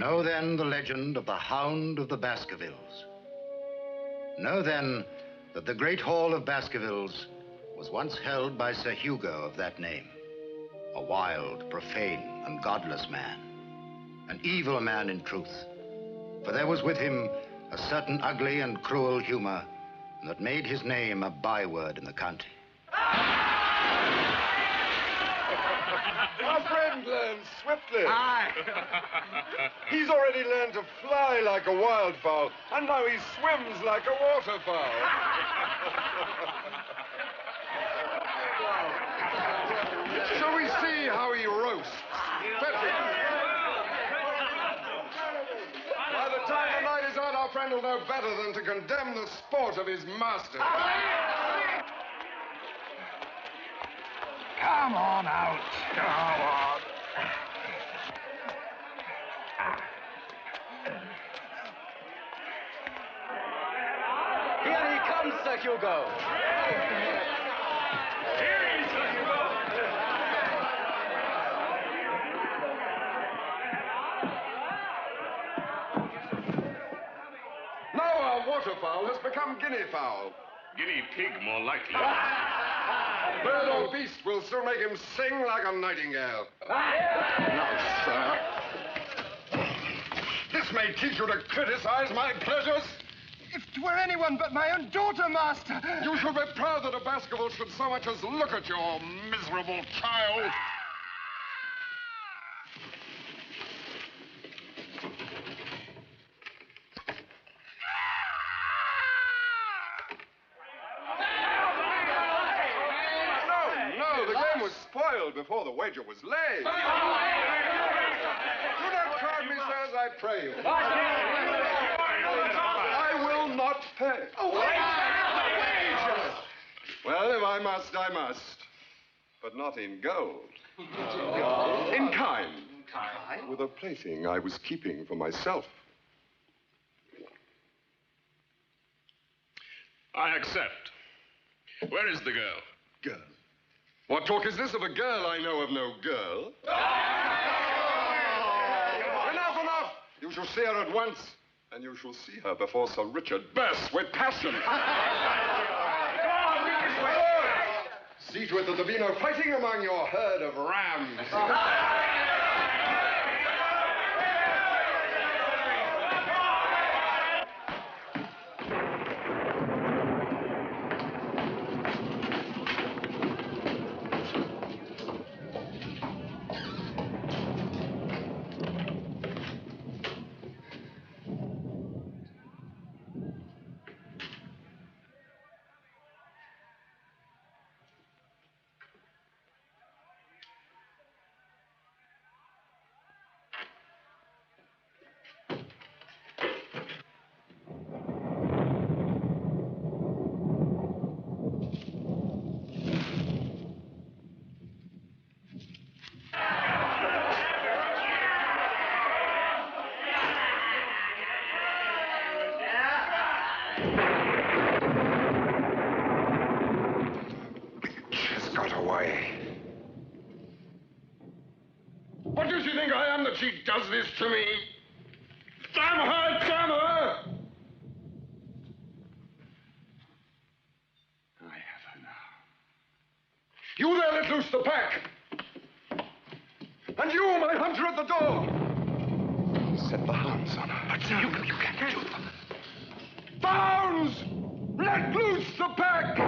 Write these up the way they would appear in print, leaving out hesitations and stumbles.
Know then the legend of the Hound of the Baskervilles. Know then that the great hall of Baskervilles was once held by Sir Hugo of that name, a wild, profane, and godless man, an evil man in truth, for there was with him a certain ugly and cruel humor that made his name a byword in the county. Our friend learns swiftly. Aye. He's already learned to fly like a wildfowl, and now he swims like a waterfowl. Shall we see how he roasts? By the time the night is out, our friend will know better than to condemn the sport of his master. Come on out. Come on. Here he comes, Sir Hugo. Here he is, Sir Hugo. Now our waterfowl has become guinea fowl. Guinea pig, more likely. Bird or beast will still make him sing like a nightingale. Now, sir, this may teach you to criticize my pleasures. If 'twere anyone but my own daughter, master. You should be proud that a Baskerville should so much as look at your miserable child. No, the game was spoiled before the wager was laid. Do not crowd me, sirs, I pray you. I will not pay. Well, if I must, I must. But not in gold. In kind. With a plaything I was keeping for myself. I accept. Where is the girl? Girl. What talk is this of a girl? I know of no girl. Enough! You shall see her at once. And you shall see her before Sir Richard bursts with passion. See to it that there be no fighting among your herd of rams. What does she think I am that she does this to me? Damn her! Damn her! I have her now. You there, let loose the pack! And you, my hunter at the door! Set the hounds on her. But you can't do them. Hounds! Let loose the pack!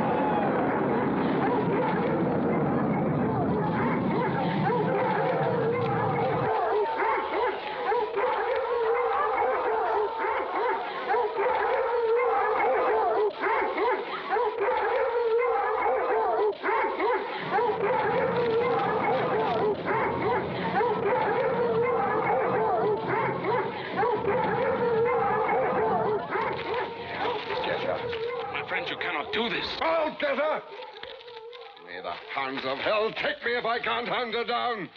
You cannot do this. I'll get her! May the hounds of hell take me if I can't hound her down.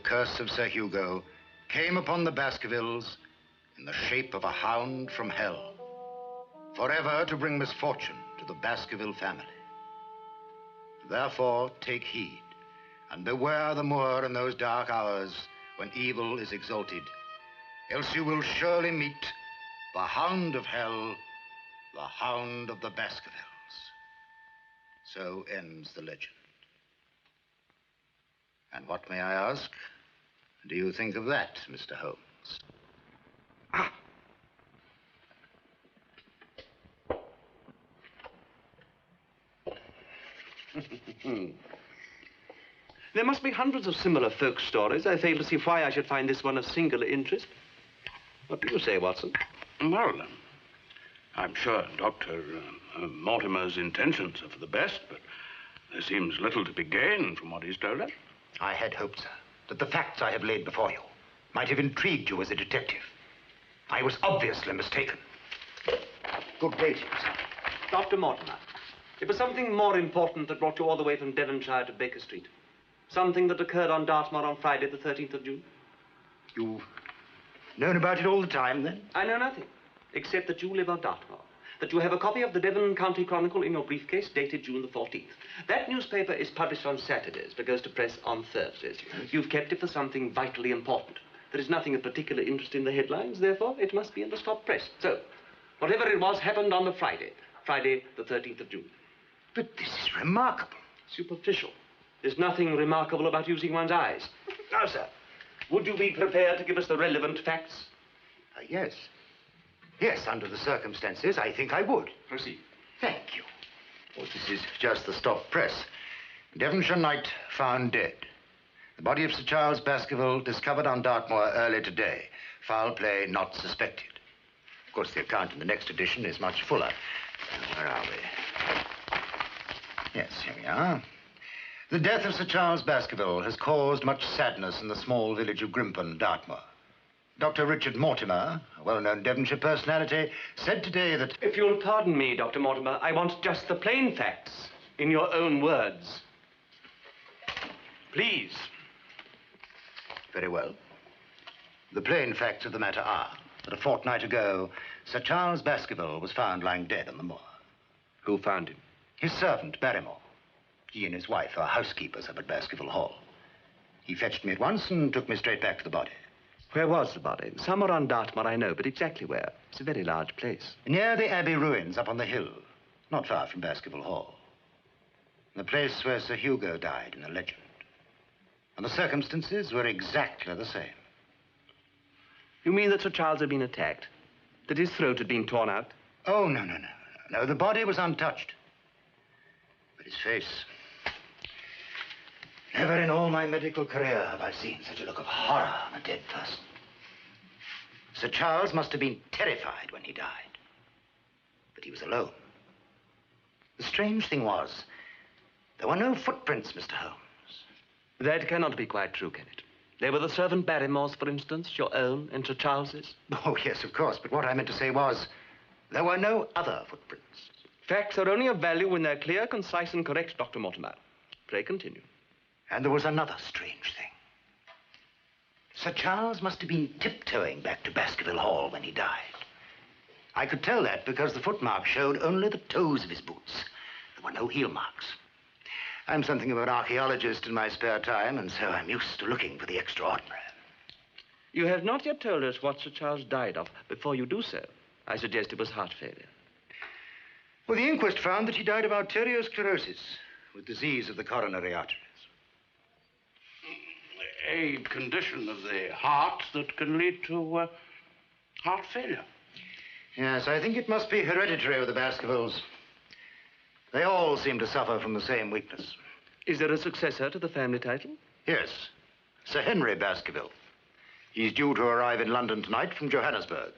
curse of Sir Hugo came upon the Baskervilles in the shape of a hound from hell, forever to bring misfortune to the Baskerville family. Therefore, take heed, and beware the moor in those dark hours when evil is exalted, else you will surely meet the hound of hell, the hound of the Baskervilles. So ends the legend. And what, may I ask, do you think of that, Mr. Holmes? Ah. There must be hundreds of similar folk stories. I fail to see why I should find this one of singular interest. What do you say, Watson? Well, I'm sure Dr. Mortimer's intentions are for the best, but there seems little to be gained from what he's told us. I had hoped, sir, that the facts I have laid before you might have intrigued you as a detective. I was obviously mistaken. Good day to you, sir. Dr. Mortimer, it was something more important that brought you all the way from Devonshire to Baker Street. Something that occurred on Dartmoor on Friday, the 13th of June. You've known about it all the time, then? I know nothing, except that you live on Dartmoor. That you have a copy of the Devon County Chronicle in your briefcase dated June the 14th. That newspaper is published on Saturdays, but goes to press on Thursdays. You've kept it for something vitally important. There is nothing of particular interest in the headlines, therefore it must be in the stop press. So, whatever it was happened on the Friday the 13th of June. But this is remarkable. Superficial. There's nothing remarkable about using one's eyes. Now, sir, would you be prepared to give us the relevant facts? Yes. Yes, under the circumstances, I think I would. Proceed. Thank you. Well, this is just the stop press. Devonshire night found dead. The body of Sir Charles Baskerville discovered on Dartmoor early today. Foul play not suspected. Of course, the account in the next edition is much fuller. Where are we? Yes, here we are. The death of Sir Charles Baskerville has caused much sadness in the small village of Grimpen, Dartmoor. Dr. Richard Mortimer, a well-known Devonshire personality, said today that... If you'll pardon me, Dr. Mortimer, I want just the plain facts, in your own words. Please. Very well. The plain facts of the matter are that a fortnight ago, Sir Charles Baskerville was found lying dead on the moor. Who found him? His servant, Barrymore. He and his wife are housekeepers up at Baskerville Hall. He fetched me at once and took me straight back to the body. Where was the body? Somewhere on Dartmoor, I know, but exactly where? It's a very large place. Near the Abbey ruins up on the hill, not far from Baskerville Hall. The place where Sir Hugo died in the legend. And the circumstances were exactly the same. You mean that Sir Charles had been attacked? That his throat had been torn out? Oh, no. No, the body was untouched. But his face... Never in all my medical career have I seen such a look of horror on a dead person. Sir Charles must have been terrified when he died. But he was alone. The strange thing was, there were no footprints, Mr. Holmes. That cannot be quite true, can it? They were the servant Barrymore's, for instance, your own and Sir Charles's. Oh, yes, of course, but what I meant to say was, there were no other footprints. Facts are only of value when they're clear, concise, and correct, Dr. Mortimer. Pray continue. And there was another strange thing. Sir Charles must have been tiptoeing back to Baskerville Hall when he died. I could tell that because the footmark showed only the toes of his boots. There were no heel marks. I'm something of an archaeologist in my spare time, and so I'm used to looking for the extraordinary. You have not yet told us what Sir Charles died of. Before you do so, I suggest it was heart failure. Well, the inquest found that he died of arteriosclerosis, with disease of the coronary arteries. A condition of the heart that can lead to heart failure. Yes, I think it must be hereditary with the Baskervilles. They all seem to suffer from the same weakness. Is there a successor to the family title? Yes, Sir Henry Baskerville. He's due to arrive in London tonight from Johannesburg.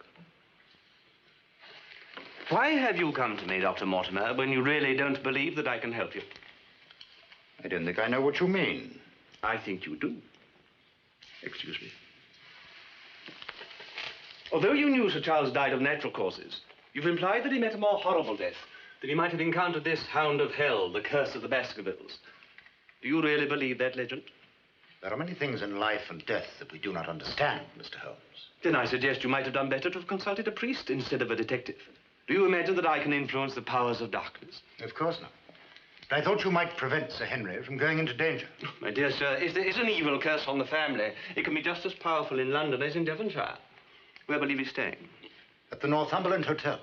Why have you come to me, Dr. Mortimer, when you really don't believe that I can help you? I don't think I know what you mean. I think you do. Excuse me. Although you knew Sir Charles died of natural causes, you've implied that he met a more horrible death, that he might have encountered this hound of hell, the curse of the Baskervilles. Do you really believe that legend? There are many things in life and death that we do not understand, Mr. Holmes. Then I suggest you might have done better to have consulted a priest instead of a detective. Do you imagine that I can influence the powers of darkness? Of course not. But I thought you might prevent Sir Henry from going into danger. My dear sir, if there is an evil curse on the family, it can be just as powerful in London as in Devonshire. Where will he be staying? At the Northumberland Hotel.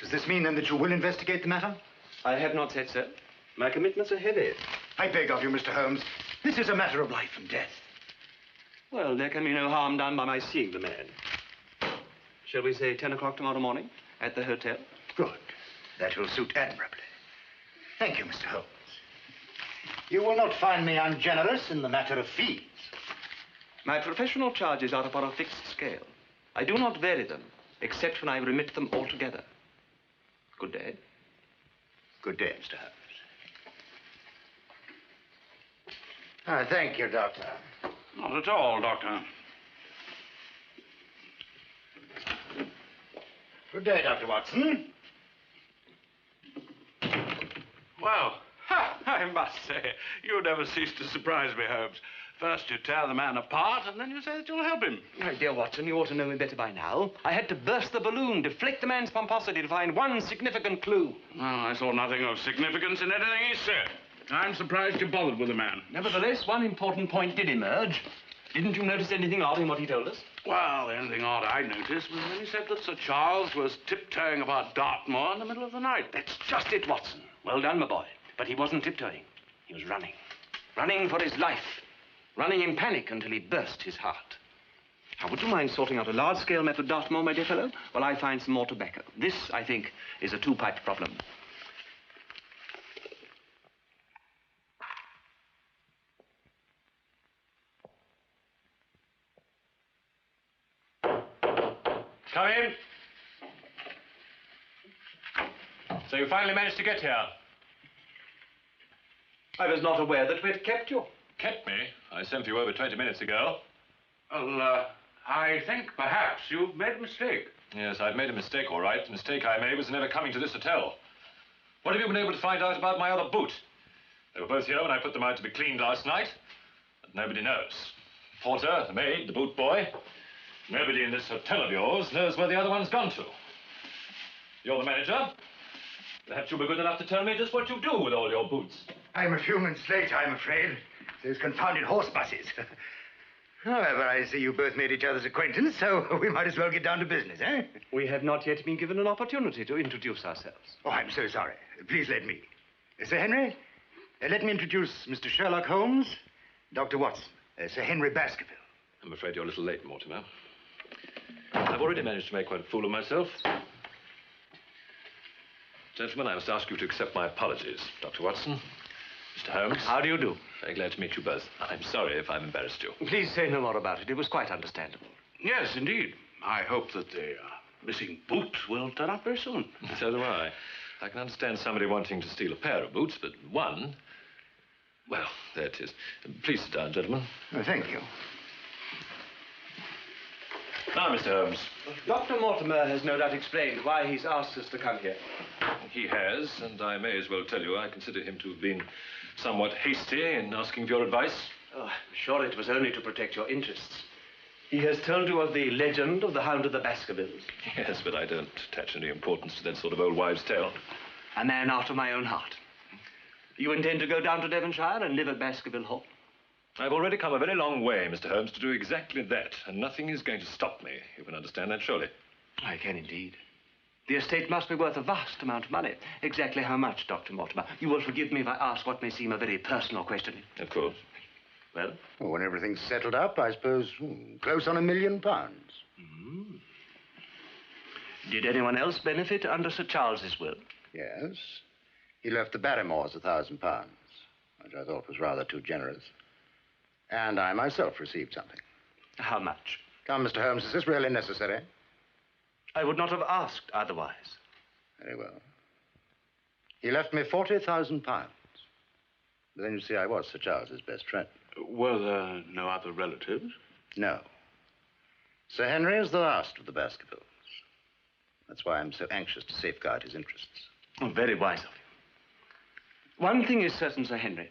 Does this mean, then, that you will investigate the matter? I have not said so. My commitments are heavy. I beg of you, Mr. Holmes. This is a matter of life and death. Well, there can be no harm done by my seeing the man. Shall we say 10 o'clock tomorrow morning at the hotel? Good. That will suit admirably. Thank you, Mr. Holmes. You will not find me ungenerous in the matter of fees. My professional charges are upon a fixed scale. I do not vary them, except when I remit them altogether. Good day. Good day, Mr. Holmes. Thank you, Doctor. Not at all, Doctor. Good day, Dr. Watson. Well, I must say, you never cease to surprise me, Holmes. First you tear the man apart, and then you say that you'll help him. My dear Watson, you ought to know me better by now. I had to burst the balloon, deflect the man's pomposity to find one significant clue. Well, I saw nothing of significance in anything he said. I'm surprised you bothered with the man. Nevertheless, one important point did emerge. Didn't you notice anything odd in what he told us? Well, the only thing odd I noticed was when he said that Sir Charles was tiptoeing about Dartmoor in the middle of the night. That's just it, Watson. Well done, my boy. But he wasn't tiptoeing. He was running. Running for his life. Running in panic until he burst his heart. Now, would you mind sorting out a large-scale map of Dartmoor, my dear fellow, while I find some more tobacco? This, I think, is a two-piped problem. Come in. So you finally managed to get here? I was not aware that we'd kept you. Kept me? I sent you over 20 minutes ago. Well, I think perhaps you've made a mistake. Yes, I've made a mistake, all right. The mistake I made was never coming to this hotel. What have you been able to find out about my other boot? They were both here when I put them out to be cleaned last night, but nobody knows. Porter, the maid, the boot boy. Nobody in this hotel of yours knows where the other one's gone to. You're the manager. Perhaps you'll be good enough to tell me just what you do with all your boots. I'm a few minutes late, I'm afraid. Those confounded horse buses. However, I see you both made each other's acquaintance, so we might as well get down to business, eh? We have not yet been given an opportunity to introduce ourselves. Oh, I'm so sorry. Please let me. Sir Henry, let me introduce Mr. Sherlock Holmes, Dr. Watson, Sir Henry Baskerville. I'm afraid you're a little late, Mortimer. I've already managed to make quite a fool of myself. Gentlemen, I must ask you to accept my apologies. Dr. Watson, Mr. Holmes. How do you do? Very glad to meet you both. I'm sorry if I've embarrassed you. Please say no more about it. It was quite understandable. Yes, indeed. I hope that the missing boot will turn up very soon. So do I. I can understand somebody wanting to steal a pair of boots, but one... Well, there it is. Please sit down, gentlemen. Oh, thank you. Now, Mr. Holmes. Dr. Mortimer has no doubt explained why he's asked us to come here. He has, and I may as well tell you, I consider him to have been somewhat hasty in asking for your advice. Oh, I'm sure it was only to protect your interests. He has told you of the legend of the Hound of the Baskervilles. Yes, but I don't attach any importance to that sort of old wives' tale. A man after my own heart. You intend to go down to Devonshire and live at Baskerville Hall? I've already come a very long way, Mr. Holmes, to do exactly that, and nothing is going to stop me. You can understand that, surely. I can indeed. The estate must be worth a vast amount of money. Exactly how much, Dr. Mortimer? You will forgive me if I ask what may seem a very personal question. Of course. Well? Well, when everything's settled up, I suppose close on £1 million. Did anyone else benefit under Sir Charles's will? Yes. He left the Barrymores £1,000, which I thought was rather too generous. And I myself received something. How much? Come, Mr. Holmes, is this really necessary? I would not have asked otherwise. Very well. He left me £40,000. But then, you see, I was Sir Charles's best friend. Were there no other relatives? No. Sir Henry is the last of the Baskervilles. That's why I'm so anxious to safeguard his interests. Oh, very wise of you. One thing is certain, Sir Henry.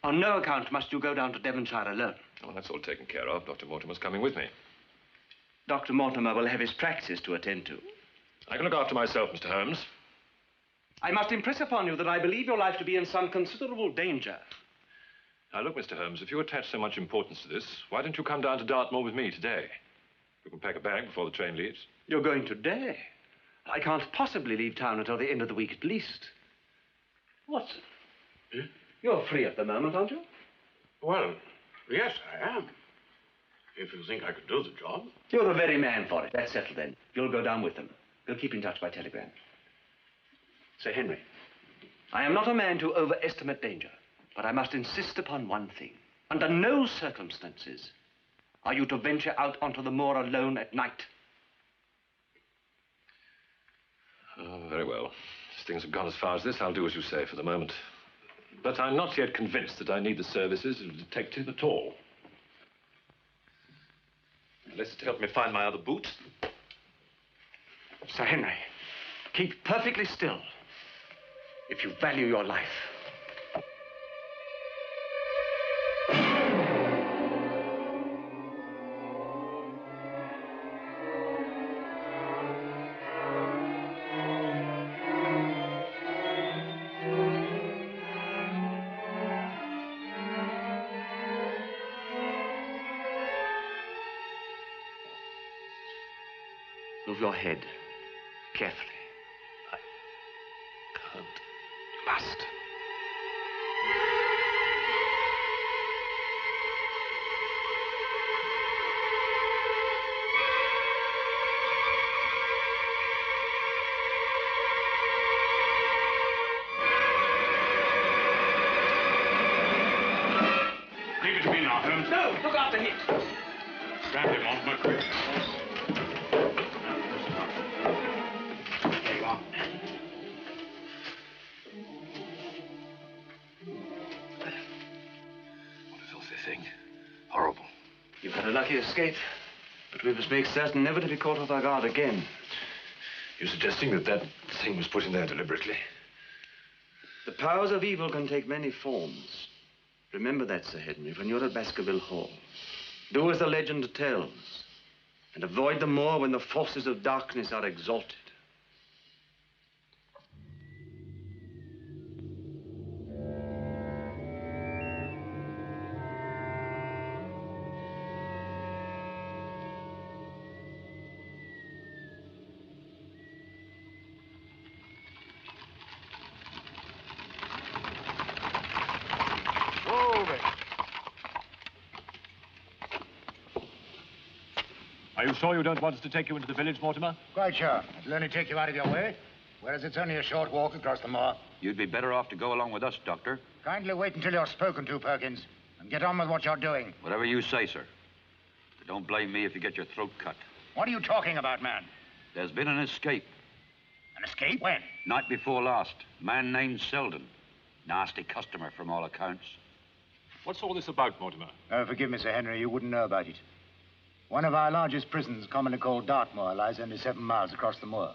On no account must you go down to Devonshire alone. Oh, that's all taken care of. Dr. Mortimer's coming with me. Dr. Mortimer will have his practice to attend to. I can look after myself, Mr. Holmes. I must impress upon you that I believe your life to be in some considerable danger. Now, look, Mr. Holmes, if you attach so much importance to this, why don't you come down to Dartmoor with me today? You can pack a bag before the train leaves. You're going today? I can't possibly leave town until the end of the week at least. Watson, you're free at the moment, aren't you? Well, yes, I am. If you think I could do the job. You're the very man for it. That's settled then. You'll go down with them. We'll keep in touch by telegram. Sir Henry, I am not a man to overestimate danger, but I must insist upon one thing. Under no circumstances are you to venture out onto the moor alone at night. Oh, very well. As things have gone as far as this, I'll do as you say for the moment. But I'm not yet convinced that I need the services of a detective at all. Unless it's to help me find my other boots. Sir Henry, keep perfectly still if you value your life. Move your head carefully. I can't. You must. Leave it to me now, Holmes. No, look after him. Grab him off my quick. There you are. What a filthy thing. Horrible. You've had a lucky escape, but we must make certain never to be caught off our guard again. You're suggesting that that thing was put in there deliberately? The powers of evil can take many forms. Remember that, Sir Henry, when you're at Baskerville Hall. Do as the legend tells, and avoid the moor when the forces of darkness are exalted. Are you sure you don't want us to take you into the village, Mortimer? Quite sure. It'll only take you out of your way, whereas it's only a short walk across the moor. You'd be better off to go along with us, Doctor. Kindly wait until you're spoken to, Perkins, and get on with what you're doing. Whatever you say, sir. But don't blame me if you get your throat cut. What are you talking about, man? There's been an escape. An escape? When? Night before last. Man named Selden. Nasty customer from all accounts. What's all this about, Mortimer? Oh, forgive me, Sir Henry, you wouldn't know about it. One of our largest prisons, commonly called Dartmoor, lies only 7 miles across the moor.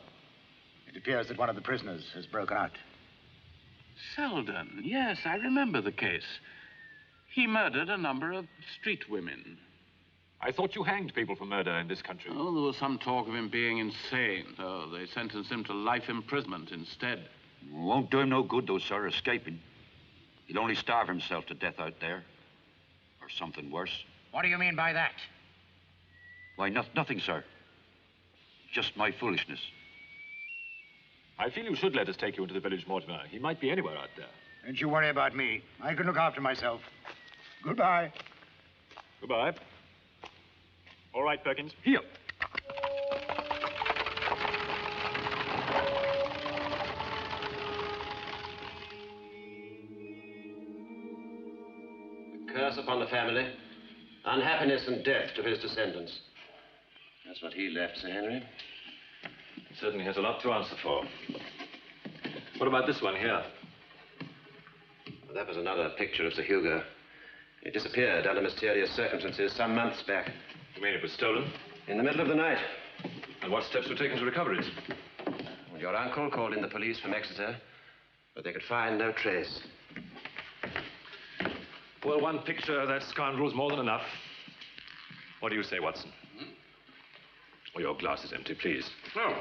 It appears that one of the prisoners has broken out. Selden, yes, I remember the case. He murdered a number of street women. I thought you hanged people for murder in this country. Oh, there was some talk of him being insane, so they sentenced him to life imprisonment instead. Won't do him no good, though, sir, escaping. He'll only starve himself to death out there. Or something worse. What do you mean by that? Why, nothing, sir. Just my foolishness. I feel you should let us take you into the village, Mortimer. He might be anywhere out there. Don't you worry about me. I can look after myself. Goodbye. Goodbye. All right, Perkins. Here. A curse upon the family. Unhappiness and death to his descendants. That's what he left, Sir Henry. Certainly has a lot to answer for. What about this one here? Well, that was another picture of Sir Hugo. It disappeared under mysterious circumstances some months back. You mean it was stolen? In the middle of the night. And what steps were taken to recover it? Well, your uncle called in the police from Exeter, but they could find no trace. Well, one picture of that scoundrel's more than enough. What do you say, Watson? Oh, your glass is empty, please. Oh.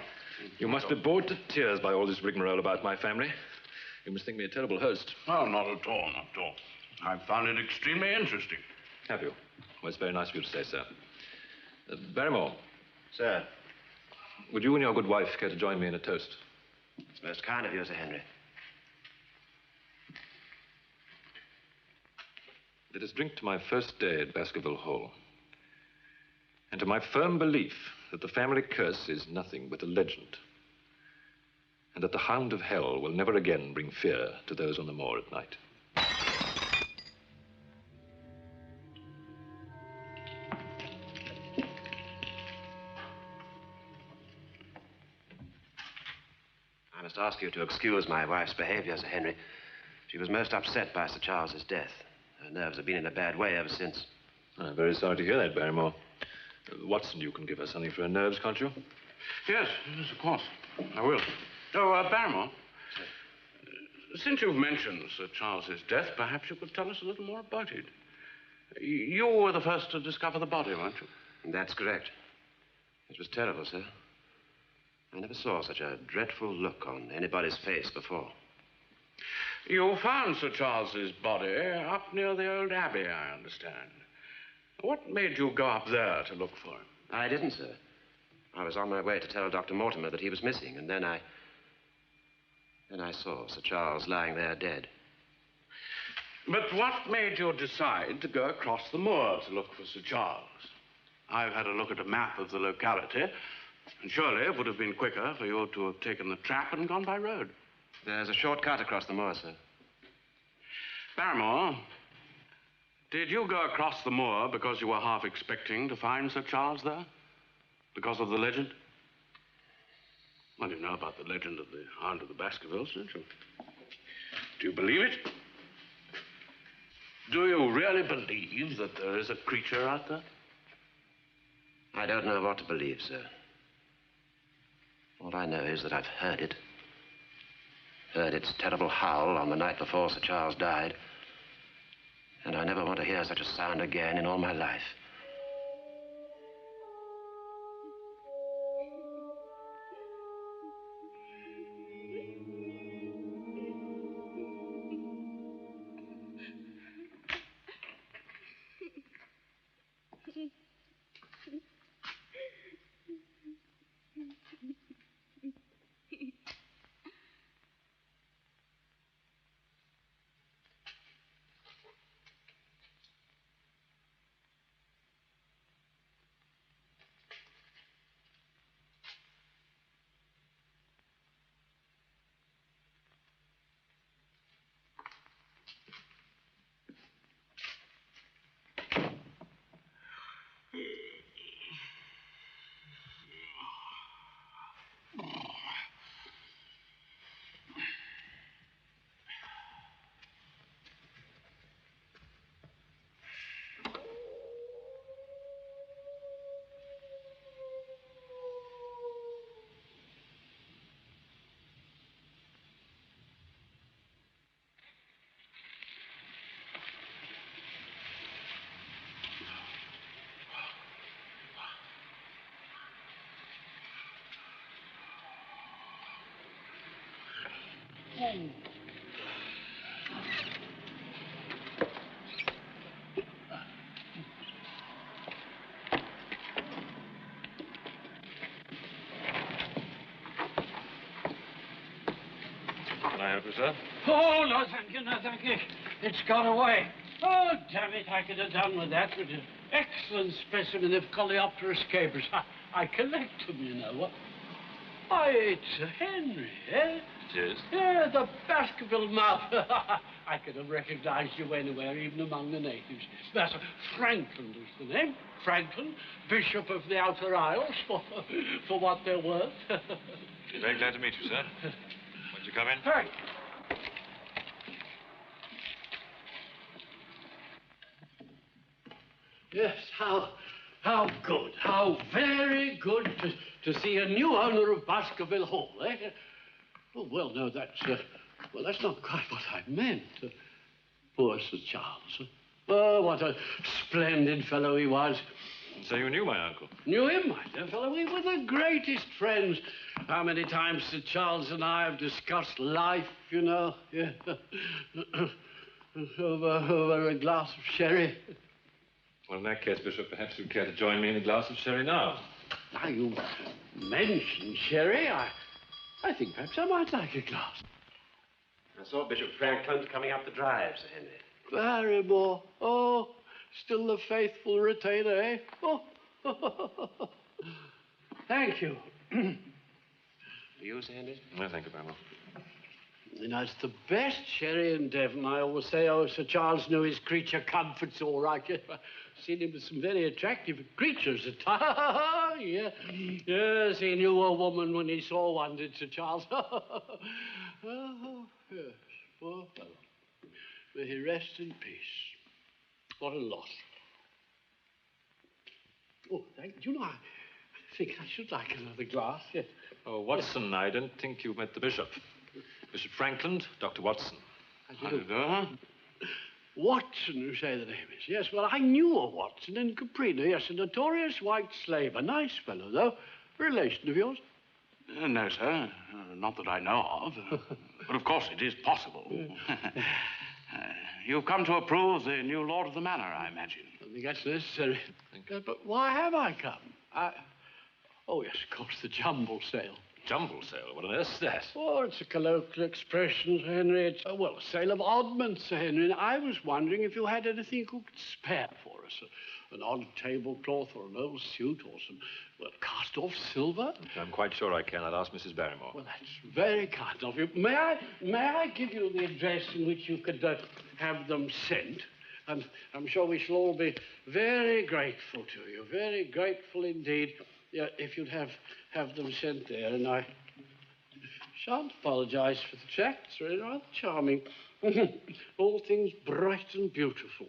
You must be bored to tears by all this rigmarole about my family. You must think me a terrible host. Oh, not at all, not at all. I've found it extremely interesting. Have you? Well, it's very nice of you to say so. Barrymore. Sir. Would you and your good wife care to join me in a toast? It's most kind of you, Sir Henry. Let us drink to my first day at Baskerville Hall. And to my firm belief that the family curse is nothing but a legend. And that the Hound of Hell will never again bring fear to those on the moor at night. I must ask you to excuse my wife's behavior, Sir Henry. She was most upset by Sir Charles's death. Her nerves have been in a bad way ever since. I'm very sorry to hear that, Barrymore. Watson, you can give her something for her nerves, can't you? Yes, of course. I will. Oh, Barrymore. Since you've mentioned Sir Charles's death, perhaps you could tell us a little more about it. You were the first to discover the body, weren't you? That's correct. It was terrible, sir. I never saw such a dreadful look on anybody's face before. You found Sir Charles's body up near the old abbey, I understand. What made you go up there to look for him? I didn't, sir. I was on my way to tell Dr. Mortimer that he was missing, and then I saw Sir Charles lying there dead. But what made you decide to go across the moor to look for Sir Charles? I've had a look at a map of the locality, and surely it would have been quicker for you to have taken the trap and gone by road. There's a short cut across the moor, sir. Barrymore, did you go across the moor because you were half expecting to find Sir Charles there? Because of the legend? Well, you know about the legend of the Hound of the Baskervilles, don't you? Do you believe it? Do you really believe that there is a creature out there? I don't know what to believe, sir. All I know is that I've heard it. Heard its terrible howl on the night before Sir Charles died. And I never want to hear such a sound again in all my life. Can I help you, sir? Oh, no, thank you, no, thank you. It's got away. Oh, damn it, I could have done with that. With an excellent specimen of Coleopterus capers. I collect them, you know. What? Why, it's Henry, eh? It is. Yeah, the Baskerville mouth. I could have recognized you anywhere, even among the natives. That's Franklin is the name. Franklin, Bishop of the Outer Isles, for what they're worth. Very glad to meet you, sir. Won't you come in? Thank you. Yes, how good, how very good to see a new owner of Baskerville Hall, eh? Oh, well, no, that's not quite what I meant. Poor Sir Charles. Oh, what a splendid fellow he was. So you knew my uncle? Knew him, my dear fellow. We were the greatest friends. How many times Sir Charles and I have discussed life, you know? Yeah. over a glass of sherry. Well, in that case, Bishop, perhaps you'd care to join me in a glass of sherry now. Now, you mentioned sherry. I think perhaps I might like a glass. I saw Bishop Frankland coming up the drive, Sir Henry. Barrymore. Oh, still the faithful retainer, eh? Oh. Thank you. You, Sir Henry? No, thank you very much. You know, it's the best sherry in Devon. I always say, oh, Sir Charles knew his creature comforts all right. I've seen him with some very attractive creatures at times. Yeah. Yes, he knew a woman when he saw one, did Sir Charles? Oh, yes, poor fellow. May he rest in peace. What a loss. Oh, thank you. You know, I think I should like another glass. Yes. Oh, Watson, I don't think you've met the Bishop. Bishop Frankland, Dr. Watson. How do you do? Watson, you say the name is. Yes, well, I knew a Watson in Caprina. Yes, a notorious white slave. A nice fellow, though. A relation of yours? No, sir. Not that I know of. But of course it is possible. You've come to approve the new lord of the manor, I imagine. I think that's necessary. But why have I come? Oh, yes, of course, the jumble sale. Jumble sale? What on earth is that? Oh, it's a colloquial expression, Sir Henry. It's, well, a sale of oddments, Sir Henry. And I was wondering if you had anything you could spare for us. An odd tablecloth or an old suit or some, well, cast-off silver. I'm quite sure I can. I'll ask Mrs. Barrymore. Well, that's very kind of you. May I give you the address in which you could have them sent? And I'm sure we shall all be very grateful to you. Very grateful indeed. Yeah, if you'd have them sent there, and I shan't apologize for the tract. It's really rather charming. All things bright and beautiful.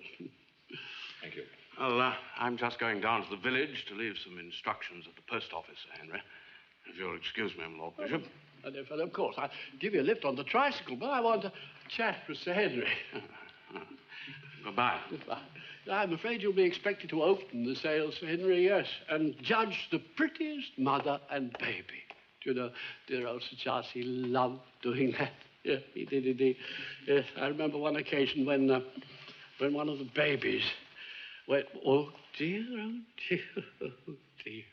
Thank you. Well, I'm just going down to the village to leave some instructions at the post office, Sir Henry. If you'll excuse me, Lord Bishop. Of course, I'll give you a lift on the tricycle, but I want to chat with Sir Henry. Goodbye. Goodbye. I'm afraid you'll be expected to open the sale, Sir Henry, yes, and judge the prettiest mother and baby. Do you know, dear old Sir Charles, he loved doing that. Yeah, he did indeed. Yes, I remember one occasion when one of the babies went, oh dear, oh dear, oh dear.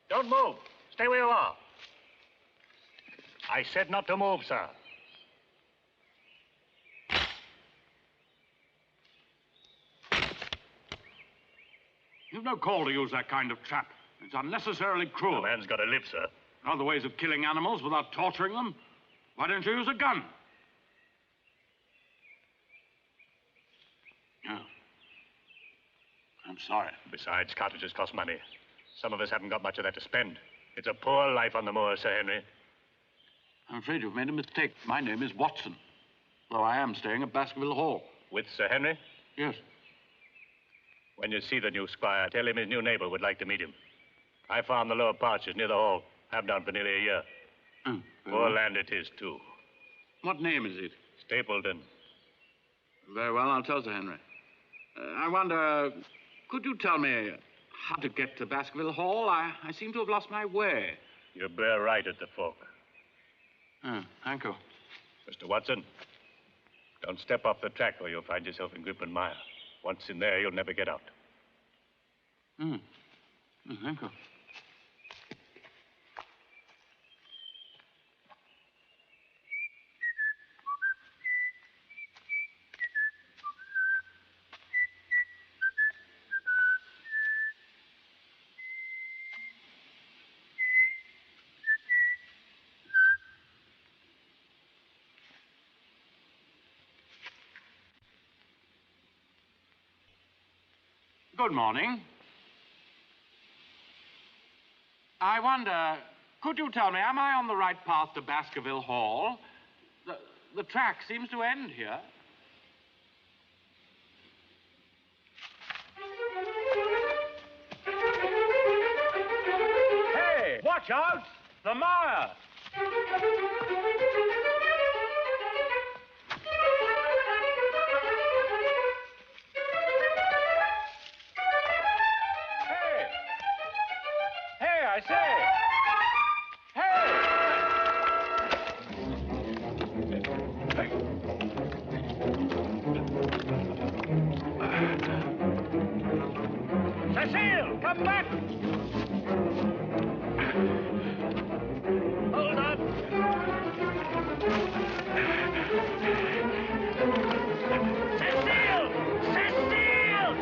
Don't move. Stay where you are. I said not to move, sir. You've no call to use that kind of trap. It's unnecessarily cruel. A man's got to live, sir. Other ways of killing animals without torturing them. Why don't you use a gun? No. I'm sorry. Besides, cartridges cost money. Some of us haven't got much of that to spend. It's a poor life on the moor, Sir Henry. I'm afraid you've made a mistake. My name is Watson, though I am staying at Baskerville Hall. With Sir Henry? Yes. When you see the new squire, tell him his new neighbor would like to meet him. I farm the lower pastures near the hall. Have done for nearly a year. Poor land it is, too. What name is it? Stapleton. Very well, I'll tell Sir Henry. I wonder, could you tell me how to get to Baskerville Hall? I seem to have lost my way. You're bare right at the fork. Thank you. Mr. Watson, don't step off the track or you'll find yourself in grip and mire. Once in there, you'll never get out. Thank you. Good morning. I wonder, could you tell me, am I on the right path to Baskerville Hall? The track seems to end here. Hey, watch out! The moor! Hey, I say! Cecile, come back! Hold on! Cecile! Cecile!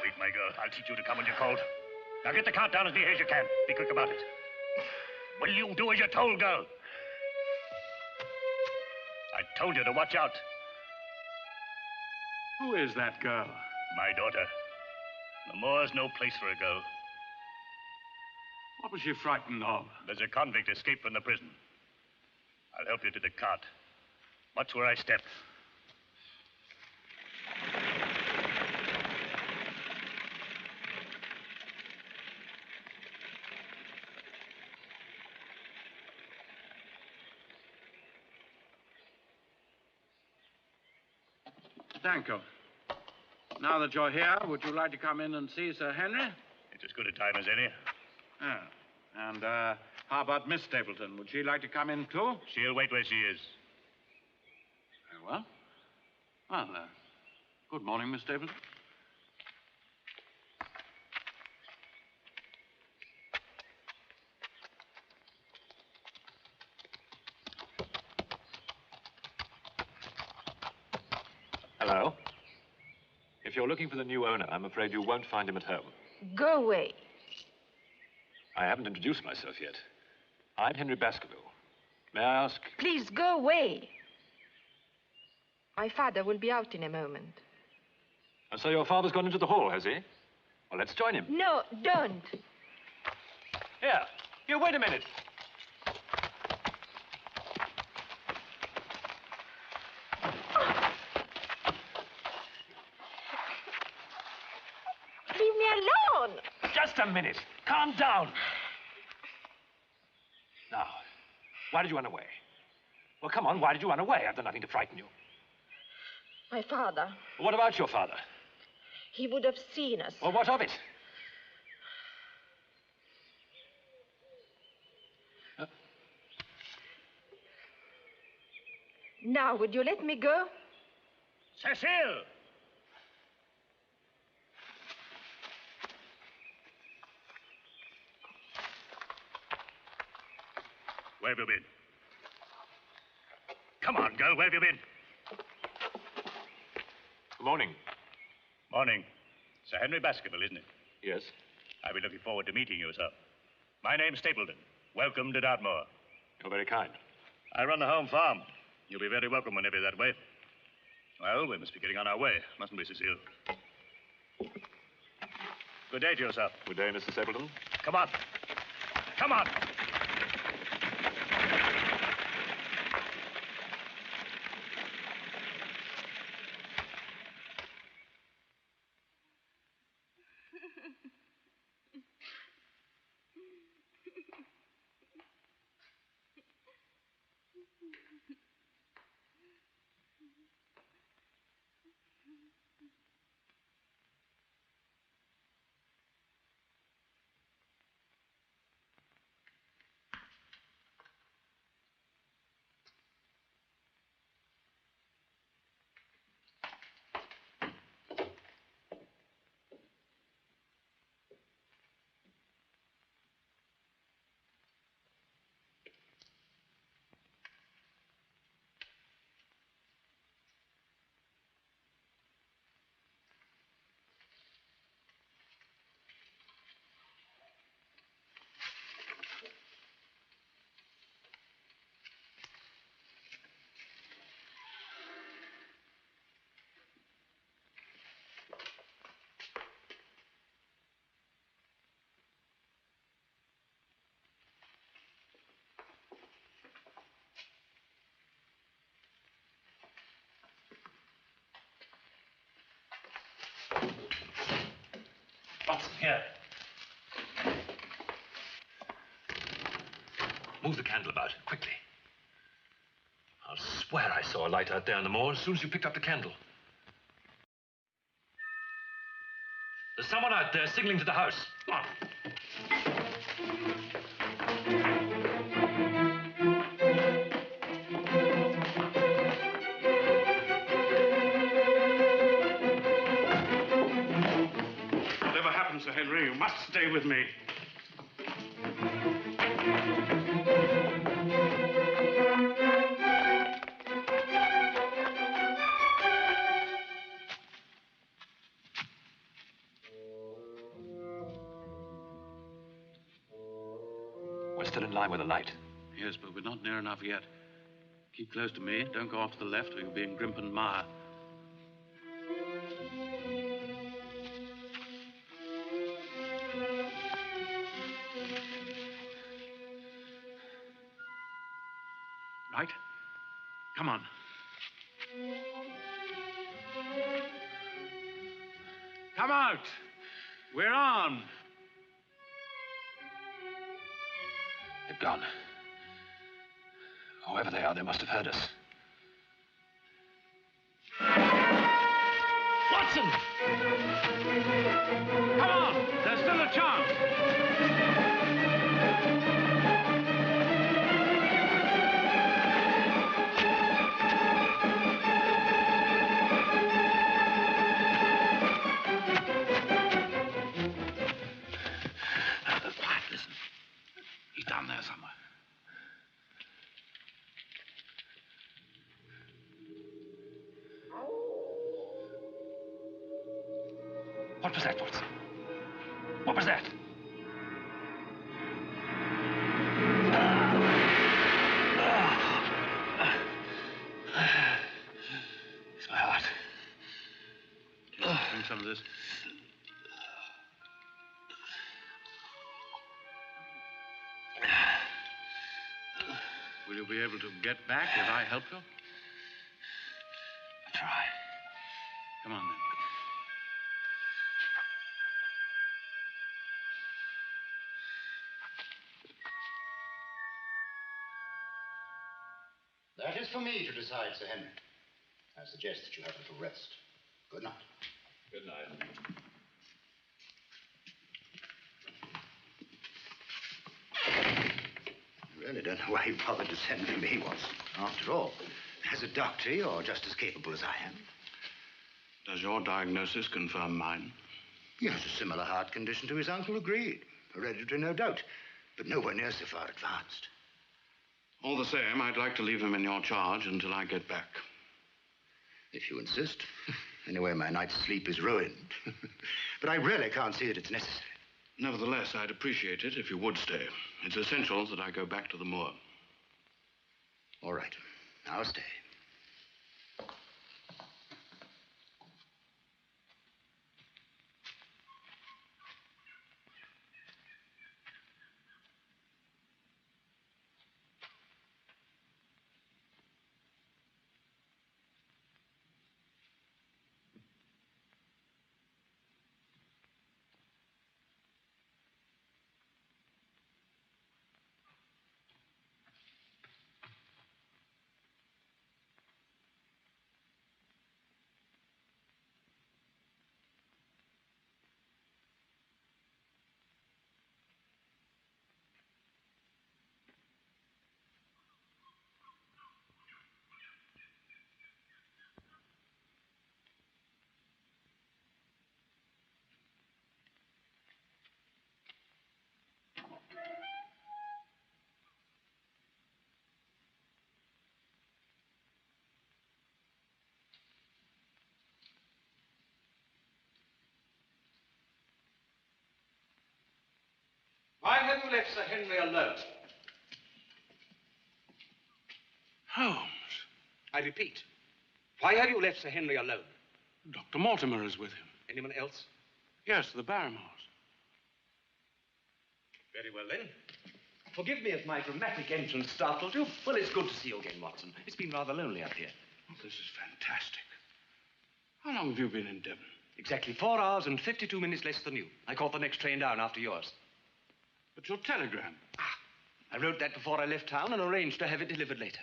Wait, my girl. I'll teach you to come when you're cold. Now get the cart down as near as you can. Be quick about it. Will you do as you're told, girl? I told you to watch out. Who is that girl? My daughter. The moor's no place for a girl. What was she frightened of? There's a convict escaped from the prison. I'll help you to the cart. Watch where I step. Thank you. Now that you're here, would you like to come in and see Sir Henry? It's as good a time as any. Yeah. And, how about Miss Stapleton? Would she like to come in, too? She'll wait where she is. Very well. Well, good morning, Miss Stapleton. Hello. If you're looking for the new owner, I'm afraid you won't find him at home. Go away. I haven't introduced myself yet. I'm Henry Baskerville. May I ask? Please go away. My father will be out in a moment. And so your father's gone into the hall, has he? Well, let's join him. No, don't. Here, wait a minute. Leave me alone. Just a minute. Calm down. Now, why did you run away? Well, come on, why did you run away? I've done nothing to frighten you. My father. What about your father? He would have seen us. Well, what of it? Now, would you let me go? Cecile! Where have you been? Come on, girl, where have you been? Good morning. Morning. Sir Henry Baskerville, isn't it? Yes. I've been looking forward to meeting you, sir. My name's Stapleton. Welcome to Dartmoor. You're very kind. I run the home farm. You'll be very welcome whenever you're that way. Well, we must be getting on our way, mustn't we, Cecile? Good day to you, sir. Good day, Mr. Stapleton. Come on. Come on. Here. Move the candle about, quickly. I'll swear I saw a light out there on the moor as soon as you picked up the candle. There's someone out there signaling to the house. Come on. Whatever happens to Henry, you must stay with me. We're still in line with the light. Yes, but we're not near enough yet. Keep close to me. Don't go off to the left or you'll be in Grimpen Mire. Right? Come on. Come out! We're on! They've gone. Whoever they are, they must have heard us. Watson! Come on! There's still a chance! Quiet, listen. He's down there somewhere. What was that, Watson? What was that? It's my heart. Drink some of this. Will you be able to get back if I help you? I'll try. Come on, then. That is for me to decide, Sir Henry. I suggest that you have a little rest. Good night. Good night. I really don't know why you bothered to send for me, Watson. After all, as a doctor, you're just as capable as I am. Does your diagnosis confirm mine? He has a similar heart condition to his uncle, agreed. Hereditary, no doubt, but nowhere near so far advanced. All the same, I'd like to leave him in your charge until I get back. If you insist. Anyway, my night's sleep is ruined. But I really can't see that it's necessary. Nevertheless, I'd appreciate it if you would stay. It's essential that I go back to the moor. All right. I'll stay. Why have you left Sir Henry alone? Holmes. I repeat, why have you left Sir Henry alone? Dr. Mortimer is with him. Anyone else? Yes, the Barrymores. Very well, then. Forgive me if my dramatic entrance startled you. Well, it's good to see you again, Watson. It's been rather lonely up here. Oh, this is fantastic. How long have you been in Devon? Exactly 4 hours and 52 minutes less than you. I caught the next train down after yours. But your telegram? I wrote that before I left town and arranged to have it delivered later.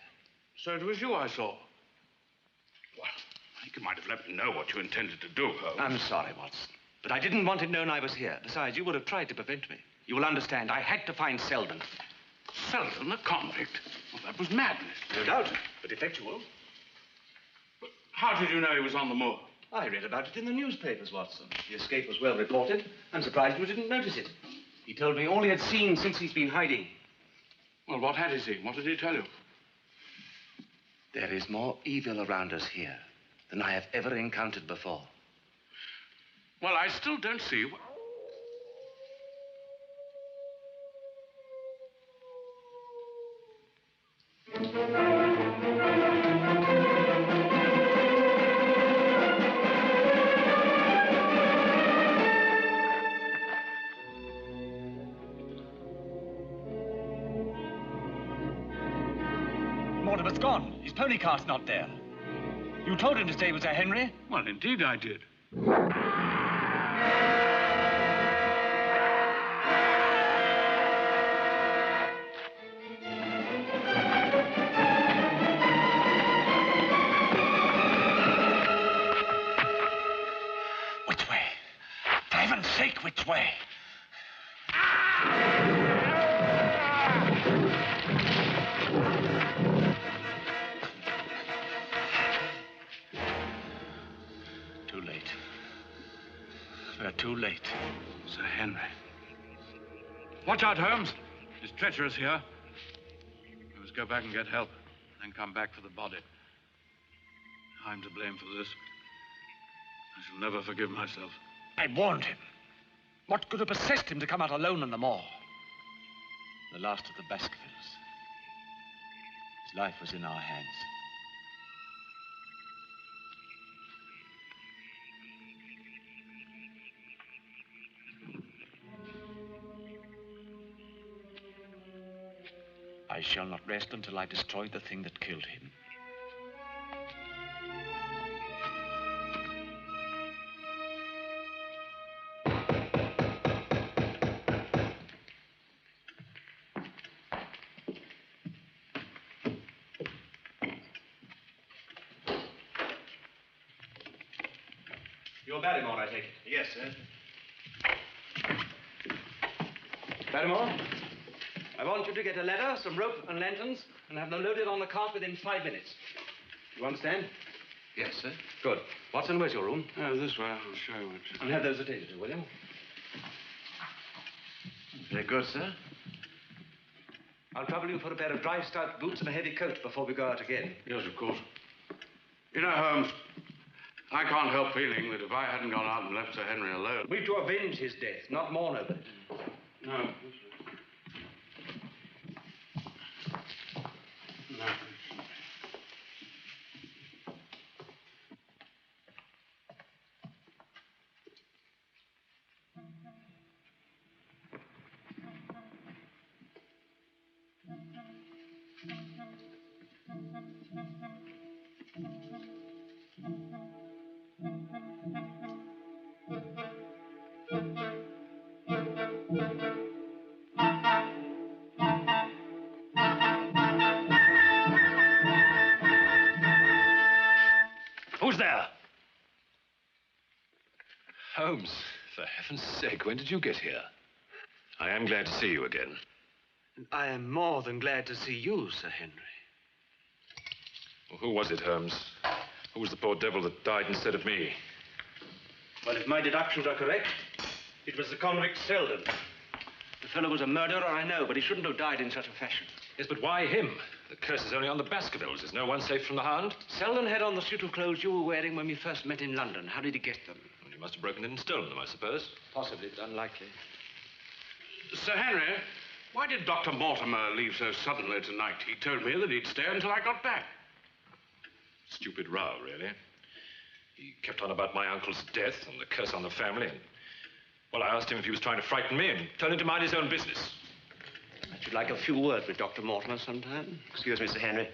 So it was you I saw. Well, I think you might have let me know what you intended to do, Holmes. I'm sorry, Watson. But I didn't want it known I was here. Besides, you would have tried to prevent me. You will understand, I had to find Selden. Selden, a convict? Well, that was madness. No doubt, but effectual. But how did you know he was on the moor? I read about it in the newspapers, Watson. The escape was well reported. I'm surprised you didn't notice it. He told me all he had seen since he's been hiding. Well, what had he seen? What did he tell you? There is more evil around us here than I have ever encountered before. Well, I still don't see... Mortimer's gone. His pony cart's not there. You told him to stay with Sir Henry? Well, indeed I did. Which way? For heaven's sake, which way? Too late. We're too late. Sir Henry. Watch out, Holmes. It's treacherous here. We must go back and get help, then come back for the body. I'm to blame for this. I shall never forgive myself. I warned him. What could have possessed him to come out alone on the moor? The last of the Baskervilles. His life was in our hands. I shall not rest until I destroy the thing that killed him. You're Barrymore, I take it? Yes, sir. Barrymore, I want you to get a ladder, some rope and lanterns, and have them loaded on the cart within 5 minutes. You understand? Yes, sir. Good. Watson, where's your room? This way. I'll show you it. And have those attended to, will you? Very good, sir. I'll trouble you for a pair of dry, stout boots and a heavy coat before we go out again. Yes, of course. You know, Holmes, I can't help feeling that if I hadn't gone out and left Sir Henry alone... We've to avenge his death, not mourn over it. No. No. Who's there? Holmes, for heaven's sake, when did you get here? I am glad to see you again. I am more than glad to see you, Sir Henry. Well, who was it, Holmes? Who was the poor devil that died instead of me? Well, if my deductions are correct, it was the convict Selden. The fellow was a murderer, I know, but he shouldn't have died in such a fashion. Yes, but why him? The curse is only on the Baskervilles. Is no one safe from the Hound? Selden had on the suit of clothes you were wearing when we first met in London. How did he get them? Well, he must have broken in and stolen them, I suppose. Possibly, but unlikely. Sir Henry, why did Dr. Mortimer leave so suddenly tonight? He told me that he'd stay until I got back. Stupid row, really. He kept on about my uncle's death and the curse on the family. And, well, I asked him if he was trying to frighten me and told him to mind his own business. I should like a few words with Dr. Mortimer sometime. Excuse me, Sir Henry.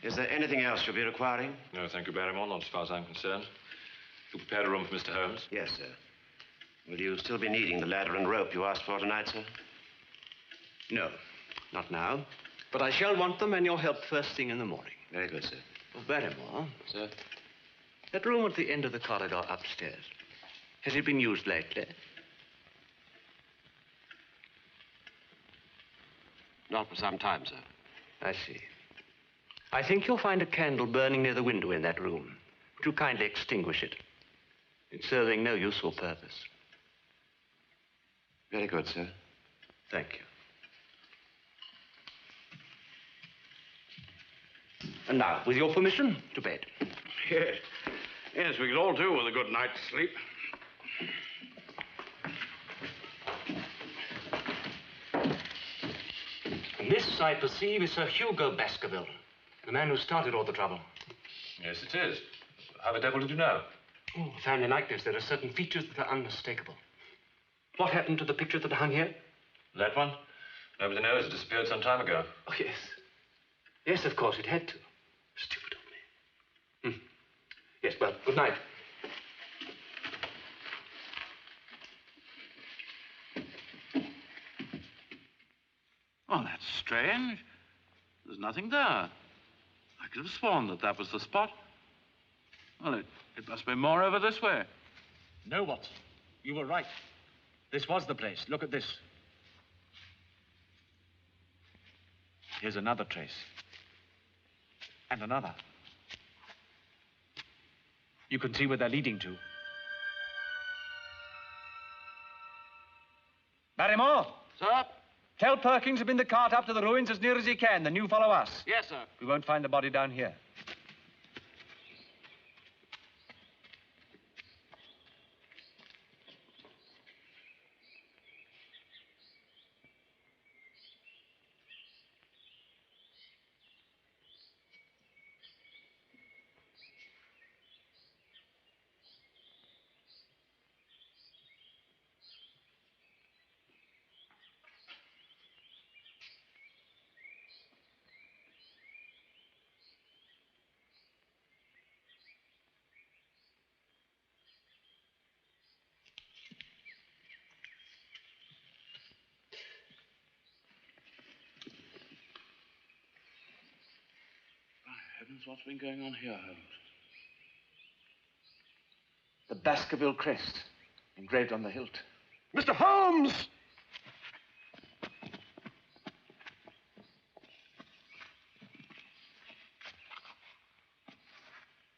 Is there anything else you'll be requiring? No, thank you, Barrymore, not as far as I'm concerned. You prepared a room for Mr. Holmes? Yes, sir. Will you still be needing the ladder and rope you asked for tonight, sir? No, not now. But I shall want them and your help first thing in the morning. Very good, sir. Oh, Barrymore. Sir? That room at the end of the corridor upstairs. Has it been used lately? Not for some time, sir. I see. I think you'll find a candle burning near the window in that room. Would you kindly extinguish it? It's serving no useful purpose. Very good, sir. Thank you. And now, with your permission, to bed. Yes. Yes, we could all do with a good night's sleep. This, I perceive, is Sir Hugo Baskerville, the man who started all the trouble. Yes, it is. How the devil did you know? Oh, a family likeness. There are certain features that are unmistakable. What happened to the picture that hung here? That one? Nobody knows. It disappeared some time ago. Oh, yes. Yes, of course, it had to. Stupid of me. Yes, well, good night. Oh, that's strange. There's nothing there. I could have sworn that that was the spot. Well, it must be more over this way. No, Watson. You were right. This was the place. Look at this. Here's another trace. And another. You can see where they're leading to. Barrymore! Sir? Tell Perkins to bring the cart up to the ruins as near as he can, then you follow us. Yes, sir. We won't find the body down here. Heavens, what's been going on here, Holmes? The Baskerville crest, engraved on the hilt. Mr. Holmes!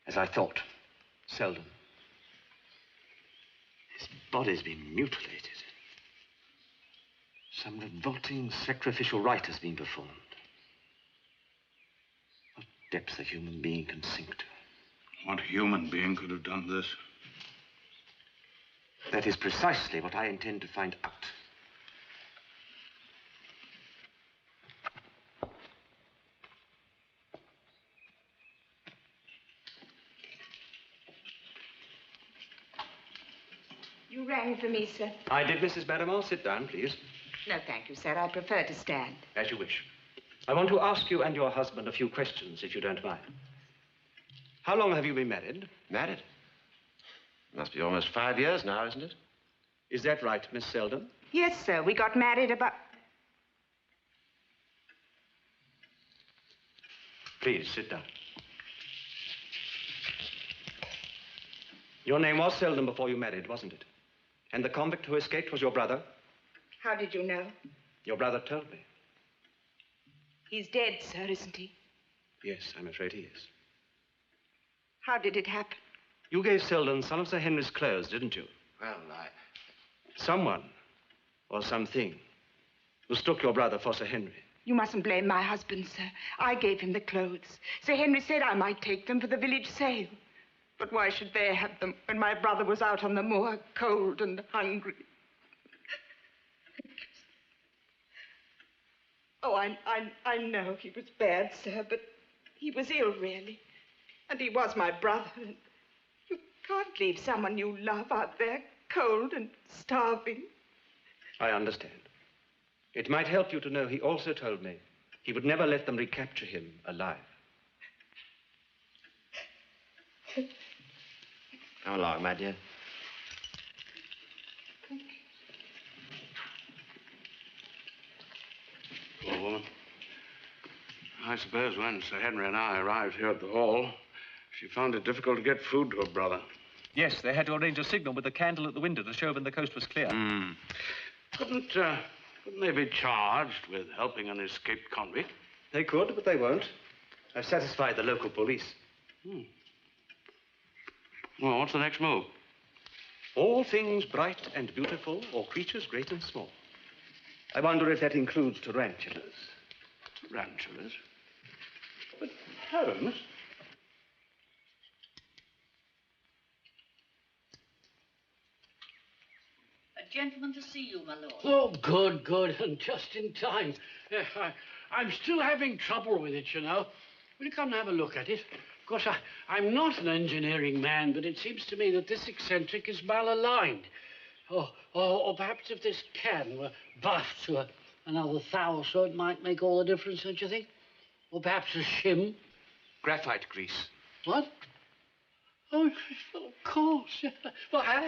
As I thought. Seldom. His body's been mutilated. Some revolting sacrificial rite has been performed. What depths a human being can sink to. What human being could have done this? That is precisely what I intend to find out. You rang for me, sir. I did, Mrs. Barrymore. Sit down, please. No, thank you, sir. I prefer to stand. As you wish. I want to ask you and your husband a few questions, if you don't mind. How long have you been married? Married? Must be almost 5 years now, isn't it? Is that right, Miss Selden? Yes, sir. We got married about... Please, sit down. Your name was Selden before you married, wasn't it? And the convict who escaped was your brother? How did you know? Your brother told me. He's dead, sir, isn't he? Yes, I'm afraid he is. How did it happen? You gave Selden some of Sir Henry's clothes, didn't you? Well, Someone, or something, mistook your brother for Sir Henry. You mustn't blame my husband, sir. I gave him the clothes. Sir Henry said I might take them for the village sale. But why should they have them when my brother was out on the moor, cold and hungry? Oh, I know he was bad, sir, but he was ill, really. And he was my brother. And you can't leave someone you love out there, cold and starving. I understand. It might help you to know he also told me he would never let them recapture him alive. Come along, my dear. Poor woman. I suppose when Sir Henry and I arrived here at the hall, she found it difficult to get food to her brother. Yes, they had to arrange a signal with a candle at the window to show when the coast was clear. Couldn't they be charged with helping an escaped convict? They could, but they won't. I've satisfied the local police. Well, what's the next move? All things bright and beautiful, or creatures great and small. I wonder if that includes tarantulas. Tarantulas? But, Holmes... A gentleman to see you, my lord. Oh, good, good, and just in time. I'm still having trouble with it, you know. Will you come and have a look at it? Of course, I'm not an engineering man, but it seems to me that this eccentric is malaligned. Or perhaps if this can were buffed to another thou or so, it might make all the difference, don't you think? Or perhaps a shim. Graphite grease. What? Oh, of course. Yeah. Well, I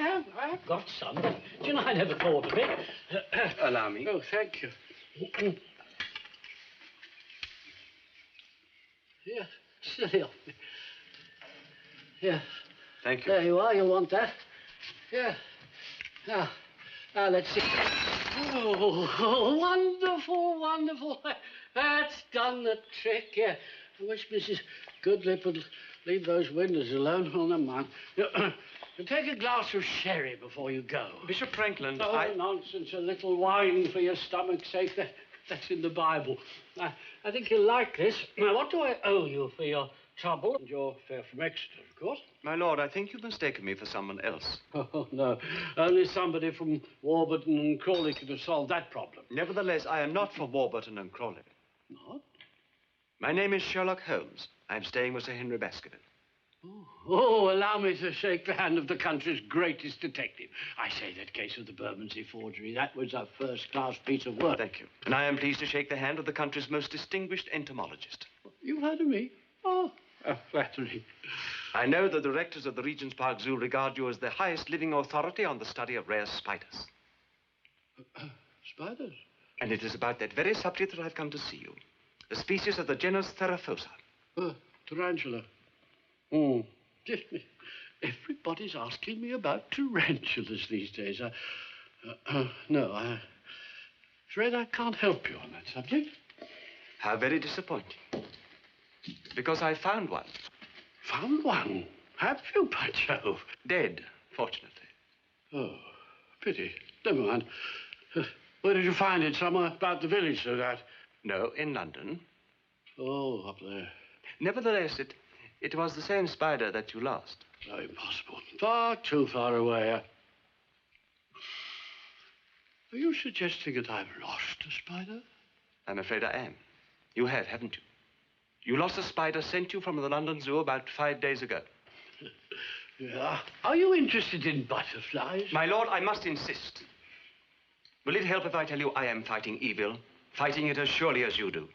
have got some, but, you know, I never thought of it. Allow me. Oh, thank you. Yeah, silly of me. Yeah. Thank you. There you are. You'll want that. Yeah. Now, let's see. Oh, wonderful, wonderful. That's done the trick, yeah. I wish Mrs. Goodlip would leave those windows alone. Oh, never mind. You take a glass of sherry before you go. Bishop Franklin, Oh, nonsense. A little wine for your stomach's sake. That's in the Bible. I think you'll like this. Now, what do I owe you for your trouble? And your fare from Exeter, of course. My lord, I think you've mistaken me for someone else. Oh, no. Only somebody from Warburton and Crawley could have solved that problem. Nevertheless, I am not from Warburton and Crawley. Not? My name is Sherlock Holmes. I'm staying with Sir Henry Baskerville. Oh, allow me to shake the hand of the country's greatest detective. I say that case of the Bermondsey forgery. That was a first-class piece of work. Thank you. And I am pleased to shake the hand of the country's most distinguished entomologist. You've heard of me? Oh, flattering. I know the directors of the Regent's Park Zoo regard you as the highest living authority on the study of rare spiders. Spiders? And it is about that very subject that I've come to see you. The species of the genus Theraphosa. Tarantula. Everybody's asking me about tarantulas these days. No, I'm afraid I can't help you on that subject. How very disappointing. Because I found one. Found one? Have you, by Jove? Dead, fortunately. Oh, pity. Never mind. Where did you find it? Somewhere about the village, so that? No, in London. Oh, up there. Nevertheless, it was the same spider that you lost. Oh, impossible. Far too far away. Are you suggesting that I've lost a spider? I'm afraid I am. You have, haven't you? You lost a spider sent you from the London Zoo about 5 days ago. Yeah. Are you interested in butterflies? My lord, I must insist. Will it help if I tell you I am fighting evil? Fighting it as surely as you do.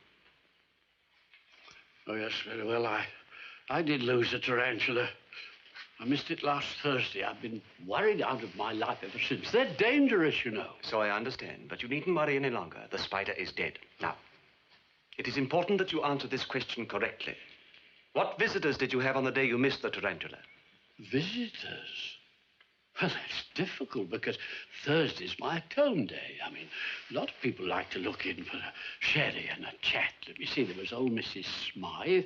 Oh, yes, very well. I did lose a tarantula. I missed it last Thursday. I've been worried out of my life ever since. They're dangerous, you know. So I understand, but you needn't worry any longer. The spider is dead. Now, it is important that you answer this question correctly. What visitors did you have on the day you missed the tarantula? Visitors? Well, that's difficult because Thursday's my tone day. I mean, a lot of people like to look in for a sherry and a chat. Let me see, there was old Mrs. Smythe.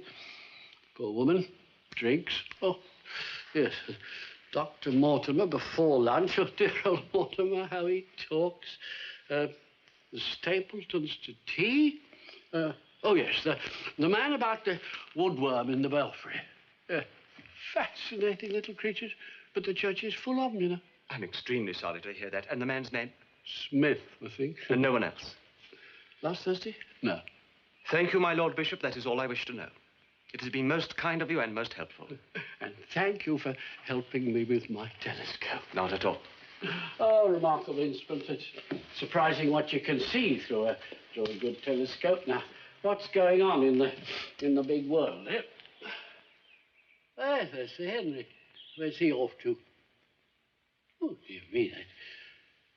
Poor woman. Drinks. Oh, yes. Dr. Mortimer before lunch. Oh, dear old Mortimer, how he talks. The Stapletons to tea. Oh, yes, the man about the woodworm in the belfry. Fascinating little creatures. But the church is full of them, you know. I'm extremely sorry to hear that. And the man's name? Smith, I think. And no one else? Last Thursday? No. Thank you, my Lord Bishop. That is all I wish to know. It has been most kind of you and most helpful. And thank you for helping me with my telescope. Not at all. Oh, remarkable instrument. It's surprising what you can see through a good telescope. Now, what's going on in the big world? There's Sir Henry. Where's he off to? Oh, dear me,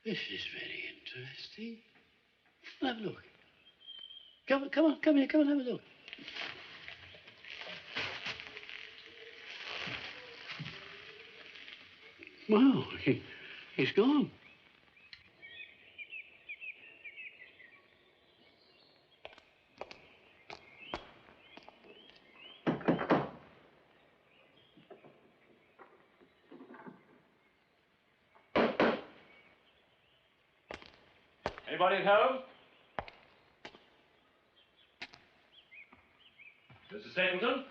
this is very interesting. Have a look. Come on, come here, come and have a look. Well, he's gone. Anybody at home? Mr. Stapleton?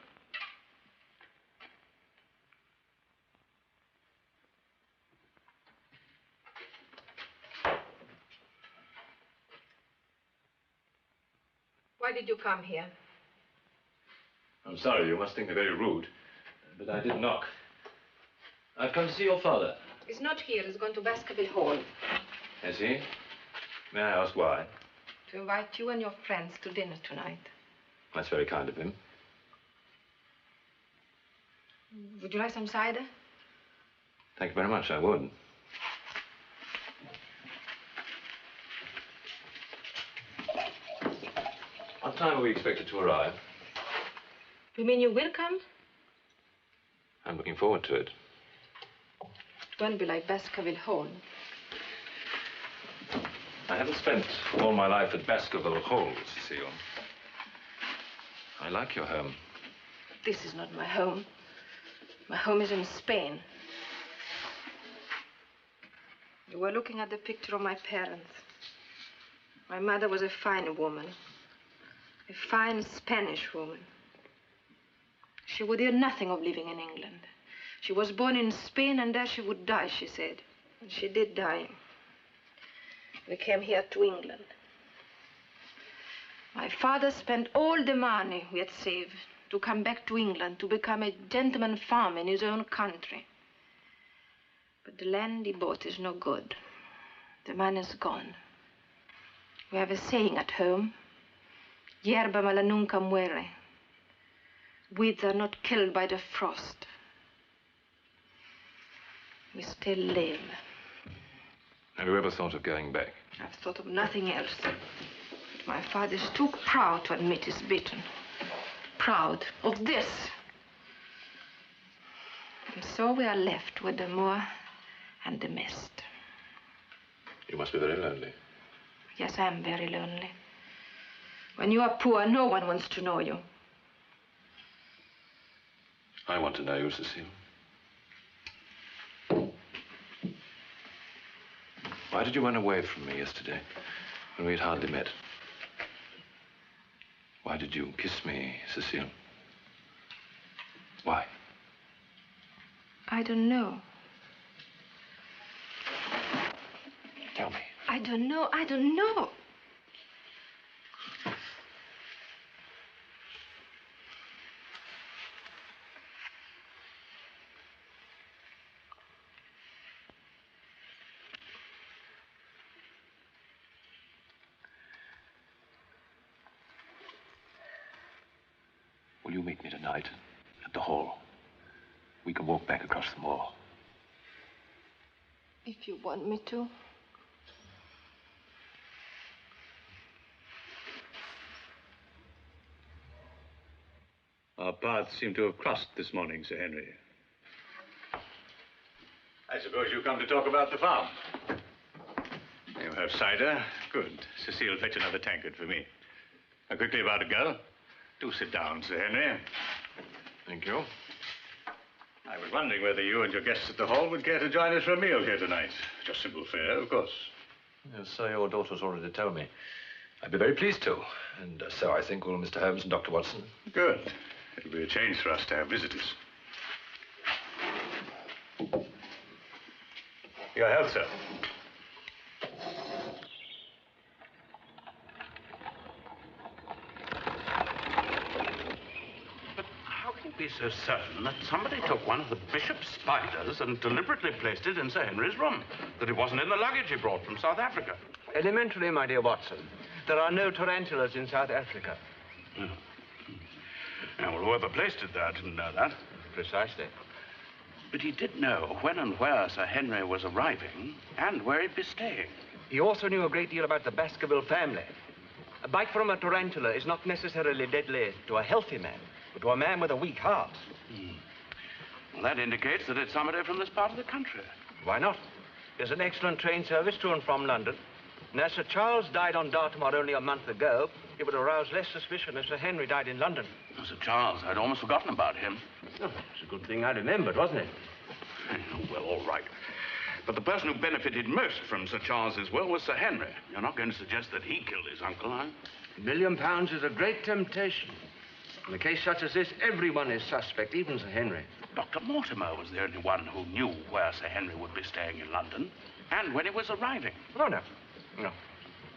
Why did you come here? I'm sorry, you must think me very rude, but I did knock. I've come to see your father. He's not here. He's gone to Baskerville Hall. Is he? May I ask why? To invite you and your friends to dinner tonight. That's very kind of him. Would you like some cider? Thank you very much, I would. What time are we expected to arrive? You mean you will come? I'm looking forward to it. It won't be like Baskerville Hall. I haven't spent all my life at Baskerville Hall, Cecile. I like your home. This is not my home. My home is in Spain. You were looking at the picture of my parents. My mother was a fine woman. A fine Spanish woman. She would hear nothing of living in England. She was born in Spain, and there she would die, she said. And she did die. We came here to England. My father spent all the money we had saved to come back to England, to become a gentleman farmer in his own country. But the land he bought is no good. The man is gone. We have a saying at home. Yerba mala nunca muere. Weeds are not killed by the frost. We still live. Have you ever thought of going back? I've thought of nothing else. But my father is too proud to admit he's beaten. Proud of this. And so we are left with the moor and the mist. You must be very lonely. Yes, I am very lonely. When you are poor, no one wants to know you. I want to know you, Cecile. Why did you run away from me yesterday when we had hardly met? Why did you kiss me, Cecile? Why? I don't know. Tell me. I don't know. I don't know. Will you meet me tonight at the hall? We can walk back across the moor. If you want me to. Our paths seem to have crossed this morning, Sir Henry. I suppose you come to talk about the farm. You have cider? Good. Cecile, fetch another tankard for me. Now, quickly about it, girl. Do sit down, Sir Henry. Thank you. I was wondering whether you and your guests at the hall would care to join us for a meal here tonight. Just simple fare, of course. Yes, so your daughter's already told me. I'd be very pleased to. And so I think will Mr. Holmes and Dr. Watson. Good. It'll be a change for us to have visitors. Your health, sir. How can you be so certain that somebody took one of the bishop's spiders and deliberately placed it in Sir Henry's room? That it wasn't in the luggage he brought from South Africa? Elementary, my dear Watson. There are no tarantulas in South Africa. Now, well, whoever placed it there didn't know that. Precisely. But he did know when and where Sir Henry was arriving and where he'd be staying. He also knew a great deal about the Baskerville family. A bite from a tarantula is not necessarily deadly to a healthy man, but to a man with a weak heart. Well, that indicates that it's somebody from this part of the country. Why not? There's an excellent train service to and from London. And as Sir Charles died on Dartmoor only a month ago, it would arouse less suspicion if Sir Henry died in London. Oh, Sir Charles, I'd almost forgotten about him. Oh, it's a good thing I remembered, wasn't it? Well, all right. But the person who benefited most from Sir Charles's will was Sir Henry. You're not going to suggest that he killed his uncle, are you? £1 million is a great temptation. In a case such as this, everyone is suspect, even Sir Henry. Dr. Mortimer was the only one who knew where Sir Henry would be staying in London and when he was arriving. Oh, no. No.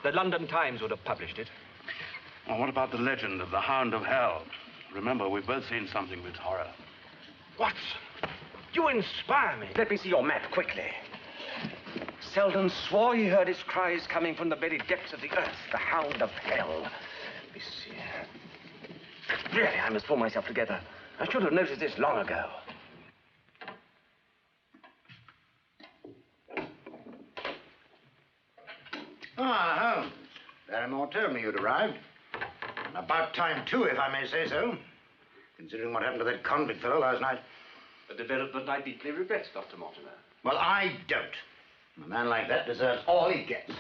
The London Times would have published it. Well, what about the legend of the Hound of Hell? Remember, we've both seen something of its horror. Watson, you inspire me. Let me see your map quickly. Selden swore he heard his cries coming from the very depths of the earth. The Hound of Hell. Let me see. Really, I must pull myself together. I should have noticed this long ago. Ah, Holmes. Barrymore told me you'd arrived. And about time, too, if I may say so. Considering what happened to that convict fellow last night. A development I deeply regret, Dr. Mortimer. Well, I don't. A man like that deserves all he gets.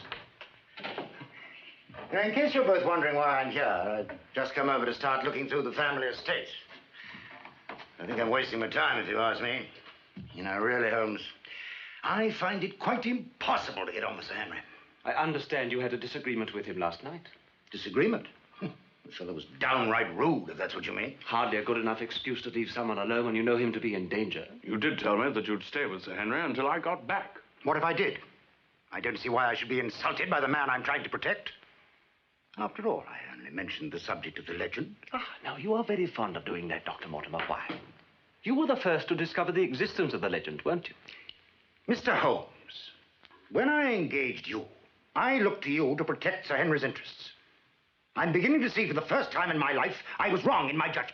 Now, in case you're both wondering why I'm here, I've just come over to start looking through the family estate. I think I'm wasting my time, if you ask me. You know, really, Holmes, I find it quite impossible to get on with Sir Henry. I understand you had a disagreement with him last night. Disagreement? The fellow was downright rude, if that's what you mean. Hardly a good enough excuse to leave someone alone when you know him to be in danger. You did tell me that you'd stay with Sir Henry until I got back. What if I did? I don't see why I should be insulted by the man I'm trying to protect. After all, I only mentioned the subject of the legend. Now, you are very fond of doing that, Dr. Mortimer. Why? You were the first to discover the existence of the legend, weren't you? Mr. Holmes, when I engaged you, I looked to you to protect Sir Henry's interests. I'm beginning to see for the first time in my life I was wrong in my judgment.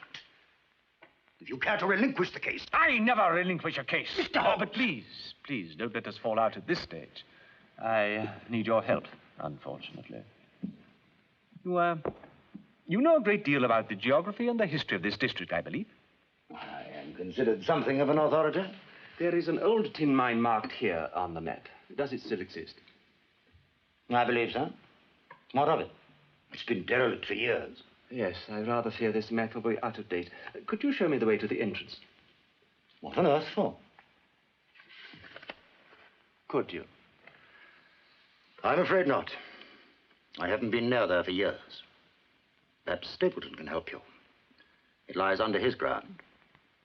If you care to relinquish the case... I never relinquish a case. Mr. Holmes! But please, don't let us fall out at this stage. I need your help, unfortunately. You know a great deal about the geography and the history of this district, I believe. I am considered something of an authority. There is an old tin mine marked here on the map. Does it still exist? I believe so. What of it? It's been derelict for years. Yes, I rather fear this map will be out of date. Could you show me the way to the entrance? What on earth for? Could you? I'm afraid not. I haven't been near there for years. Perhaps Stapleton can help you. It lies under his ground.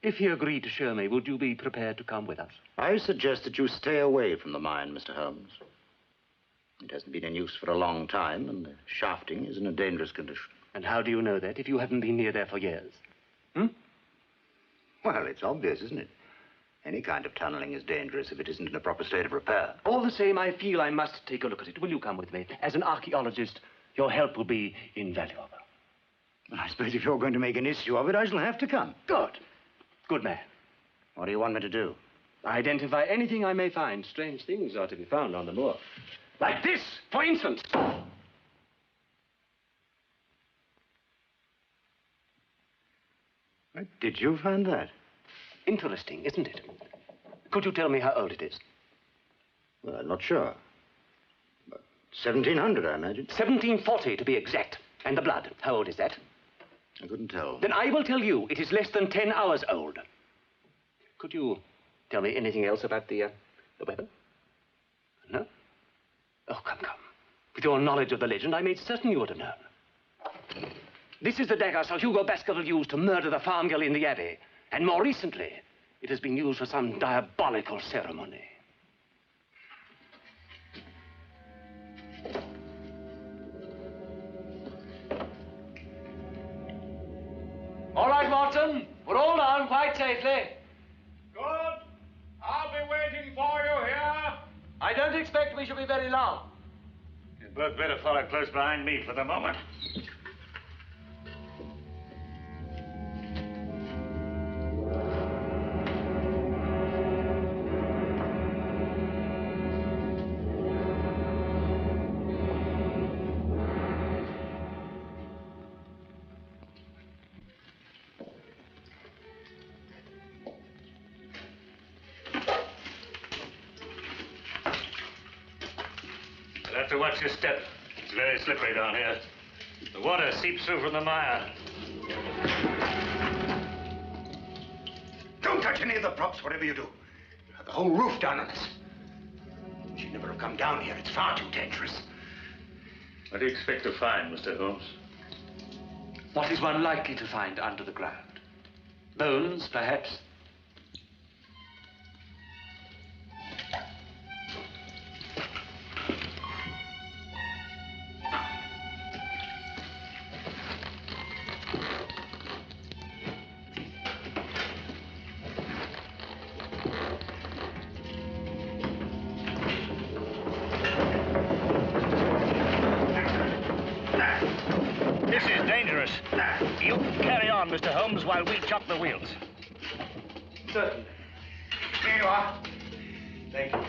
If he agreed to show me, would you be prepared to come with us? I suggest that you stay away from the mine, Mr. Holmes. It hasn't been in use for a long time, and the shafting is in a dangerous condition. And how do you know that if you haven't been near there for years? Well, it's obvious, isn't it? Any kind of tunneling is dangerous if it isn't in a proper state of repair. All the same, I feel I must take a look at it. Will you come with me? As an archaeologist, your help will be invaluable. Well, I suppose if you're going to make an issue of it, I shall have to come. Good. Good man. What do you want me to do? Identify anything I may find. Strange things are to be found on the moor. Like this, for instance. Did you find that? Interesting, isn't it? Could you tell me how old it is? Well, I'm not sure. But 1700, I imagine. 1740, to be exact. And the blood, how old is that? I couldn't tell. Then I will tell you, it is less than 10 hours old. Could you tell me anything else about the weapon? No? Oh, come. With your knowledge of the legend, I made certain you would have known. This is the dagger Sir Hugo Baskerville used to murder the farm girl in the Abbey. And more recently, it has been used for some diabolical ceremony. All right, Watson. We're all down quite safely. Good. I'll be waiting for you here. I don't expect we shall be very long. You'd both better follow close behind me for the moment. You'll have to watch your step. It's very slippery down here. The water seeps through from the mire. Don't touch any of the props, whatever you do. You have the whole roof down on us. She'd never have come down here. It's far too dangerous. What do you expect to find, Mr. Holmes? What is one likely to find under the ground? Bones, perhaps? You carry on, Mr. Holmes, while we chop the wheels. Certainly. Here you are. Thank you.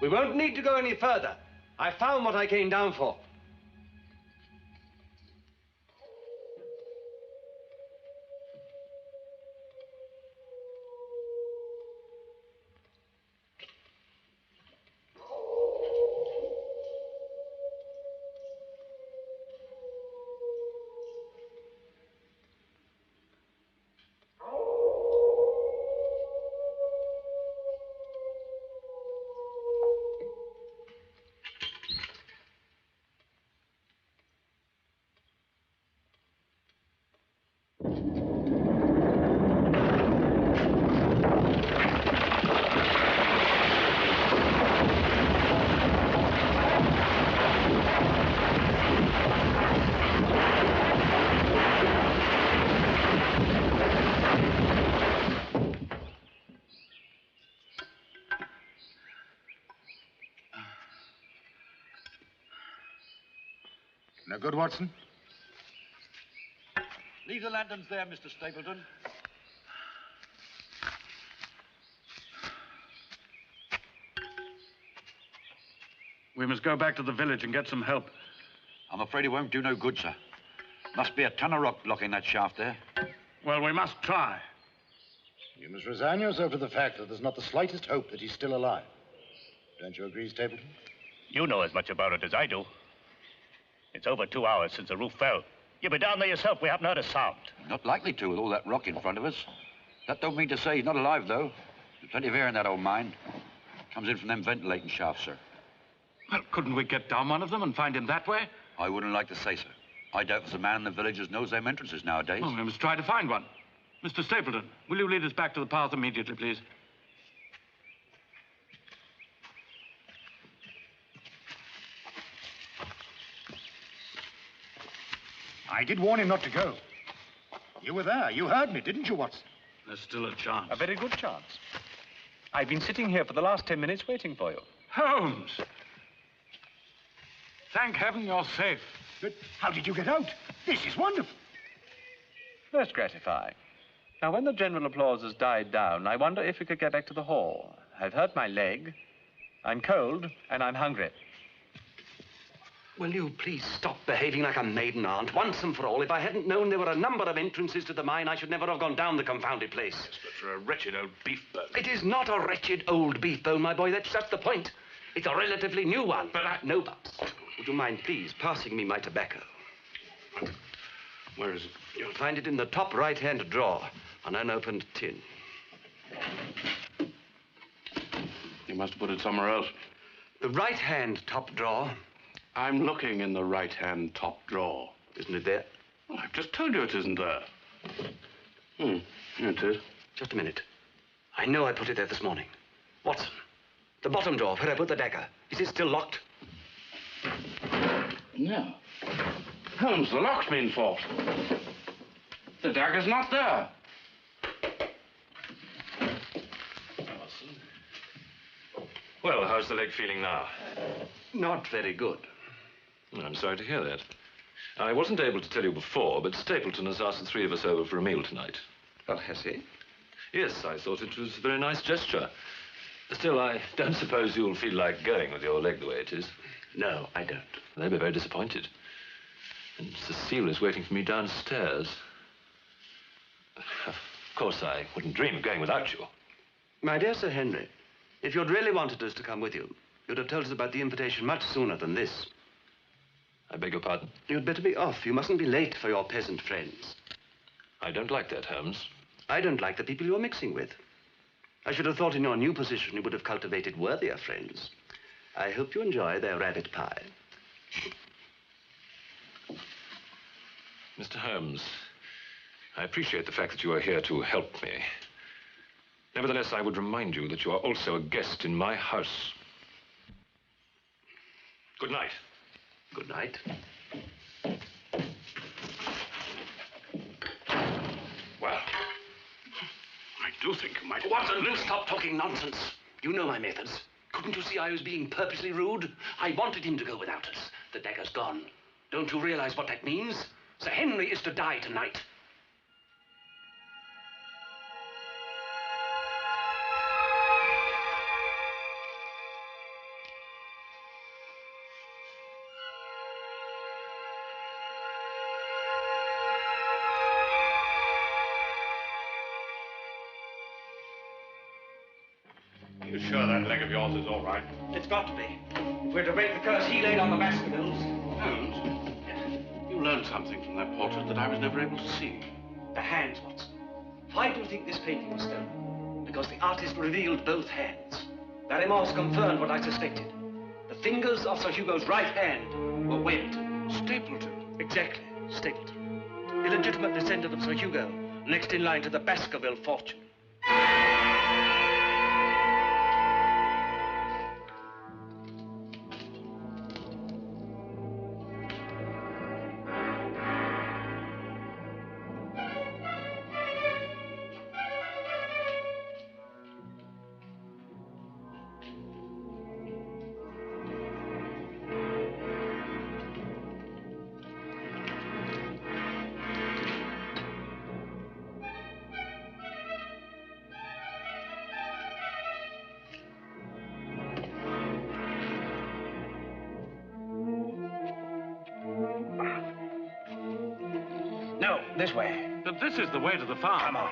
We won't need to go any further. I found what I came down for. No good, Watson? Leave the lanterns there, Mr. Stapleton. We must go back to the village and get some help. I'm afraid it won't do no good, sir. Must be a ton of rock blocking that shaft there. Well, we must try. You must resign yourself to the fact that there's not the slightest hope that he's still alive. Don't you agree, Stapleton? You know as much about it as I do. It's over 2 hours since the roof fell. You'll be down there yourself. We haven't heard a sound. Not likely to, with all that rock in front of us. That don't mean to say he's not alive, though. There's plenty of air in that old mine. Comes in from them ventilating shafts, sir. Well, couldn't we get down one of them and find him that way? I wouldn't like to say so. I doubt there's a man in the villagers knows them entrances nowadays. Well, we must try to find one. Mr. Stapleton, will you lead us back to the path immediately, please? I did warn him not to go. You were there. You heard me, didn't you, Watson? There's still a chance. A very good chance. I've been sitting here for the last 10 minutes waiting for you. Holmes! Thank heaven you're safe. But how did you get out? This is wonderful. Most gratifying. Now, when the general applause has died down, I wonder if we could get back to the hall. I've hurt my leg, I'm cold, and I'm hungry. Will you please stop behaving like a maiden aunt once and for all? If I hadn't known there were a number of entrances to the mine, I should never have gone down the confounded place. Yes, but for a wretched old beef bone. It is not a wretched old beef bone, my boy. That's just the point. It's a relatively new one. But no buts. Would you mind, please, passing me my tobacco? Where is it? You'll find it in the top right-hand drawer, an unopened tin. You must have put it somewhere else. The right-hand top drawer. I'm looking in the right-hand top drawer. Isn't it there? Well, I've just told you it isn't there. Here it is. Just a minute. I know I put it there this morning. Watson, the bottom drawer where I put the dagger. Is it still locked? No. Holmes, the lock's been forced. The dagger's not there. Watson. Well, how's the leg feeling now? Not very good. Well, I'm sorry to hear that. I wasn't able to tell you before, but Stapleton has asked the three of us over for a meal tonight. Oh, has he? Yes, I thought it was a very nice gesture. Still, I don't suppose you'll feel like going with your leg the way it is. No, I don't. They'll be very disappointed. And Cecile is waiting for me downstairs. Of course, I wouldn't dream of going without you. My dear Sir Henry, if you'd really wanted us to come with you, you'd have told us about the invitation much sooner than this. I beg your pardon? You'd better be off. You mustn't be late for your peasant friends. I don't like that, Holmes. I don't like the people you're mixing with. I should have thought in your new position you would have cultivated worthier friends. I hope you enjoy their rabbit pie. Mr. Holmes, I appreciate the fact that you are here to help me. Nevertheless, I would remind you that you are also a guest in my house. Good night. Good night. Well, I do think you might... Watson, stop talking nonsense. You know my methods. Couldn't you see I was being purposely rude? I wanted him to go without us. The dagger's gone. Don't you realize what that means? Sir Henry is to die tonight. You sure that leg of yours is all right? It's got to be. If we're to break the curse he laid on the Baskervilles. Holmes, you learned something from that portrait that I was never able to see. The hands, Watson. Why do you think this painting was stolen? Because the artist revealed both hands. That remorse confirmed what I suspected. The fingers of Sir Hugo's right hand were webbed. Stapleton? Exactly, Stapleton. Illegitimate descendant of Sir Hugo, next in line to the Baskerville fortune. No, this way. But this is the way to the farm. Come on.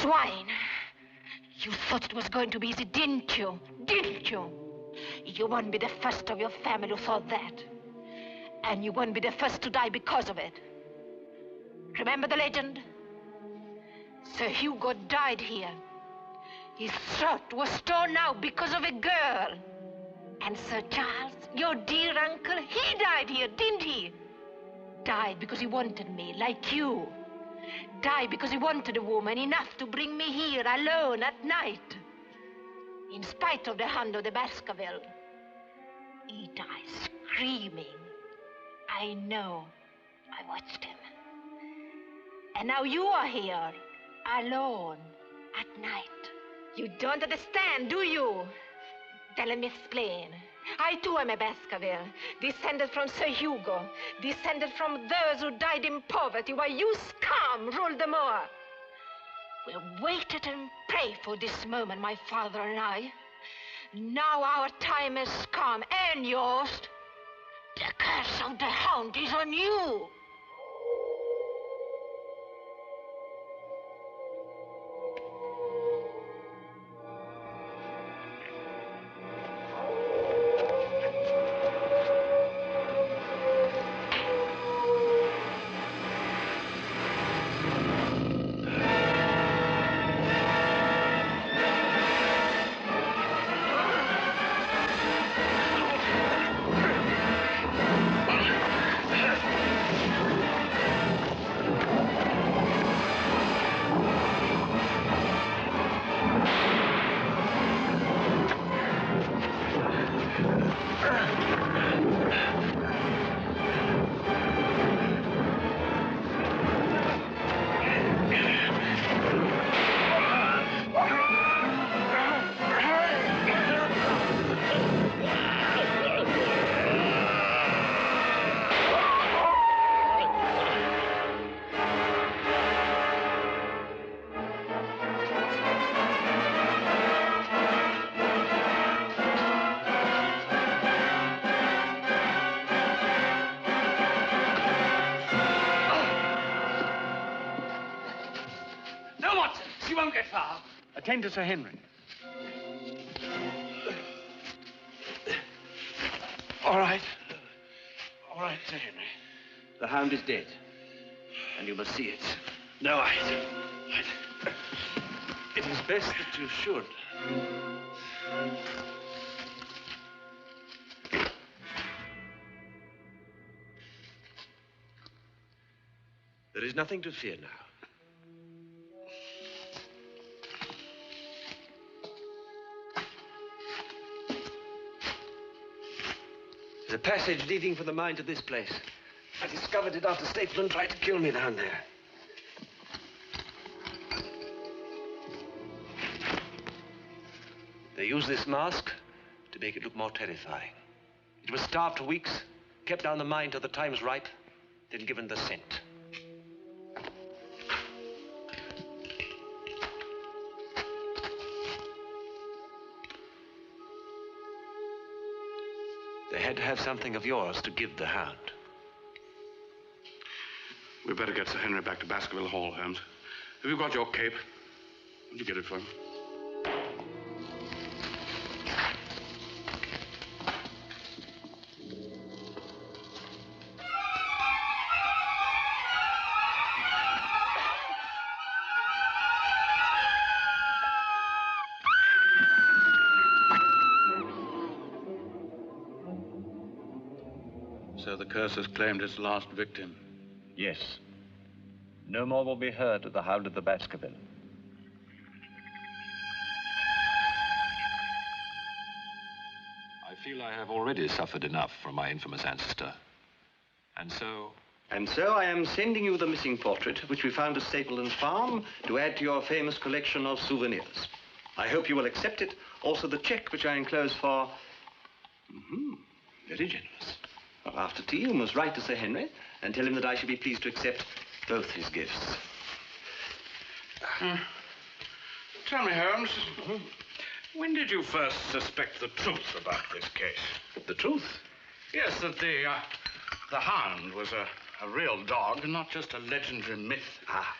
Swine! You thought it was going to be easy, didn't you? Didn't you? You won't be the first of your family who thought that. And you won't be the first to die because of it. Remember the legend? Sir Hugo died here. His throat was torn out because of a girl. And Sir Charles Your dear uncle, he died here, didn't he? Died because he wanted me, like you. Died because he wanted a woman enough to bring me here alone at night. In spite of the Hound of the Baskerville. He died screaming. I know. I watched him. And now you are here, alone, at night. You don't understand, do you? Then let me explain. I too am a Baskerville, descended from Sir Hugo, descended from those who died in poverty while you scum ruled the moor. We waited and prayed for this moment, my father and I. Now our time has come, and yours. The curse of the Hound is on you. Attend to Sir Henry. All right. All right, Sir Henry. The Hound is dead, and you must see it. No, it is best that you should. There is nothing to fear now. There's a passage leading from the mine to this place. I discovered it after Stapleton tried to kill me down there. They use this mask to make it look more terrifying. It was starved for weeks, kept down the mine till the time was ripe, then given the scent. They had to have something of yours to give the Hound. We'd better get Sir Henry back to Baskerville Hall, Holmes. Have you got your cape? Would you get it for him? So the curse has claimed its last victim. Yes. No more will be heard of the Hound of the Baskerville. I feel I have already suffered enough from my infamous ancestor. And so I am sending you the missing portrait, which we found at Stapleton's farm, to add to your famous collection of souvenirs. I hope you will accept it. Also the check, which I enclose for... Very generous. Well, after tea, you must write to Sir Henry and tell him that I shall be pleased to accept both his gifts. Tell me, Holmes, when did you first suspect the truth about this case? The truth? Yes, that the Hound was a real dog, not just a legendary myth. Ah.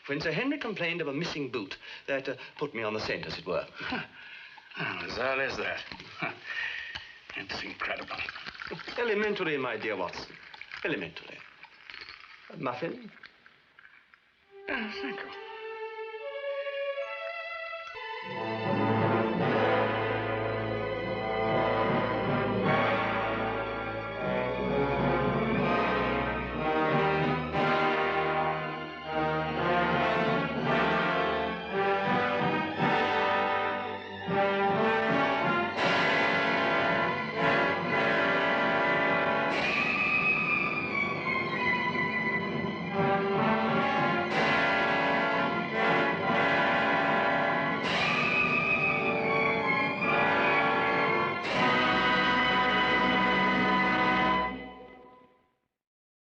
When Sir Henry complained of a missing boot, that put me on the scent, as it were. As early as that. It's incredible. Elementary, my dear Watson. Elementary. A muffin? Thank you.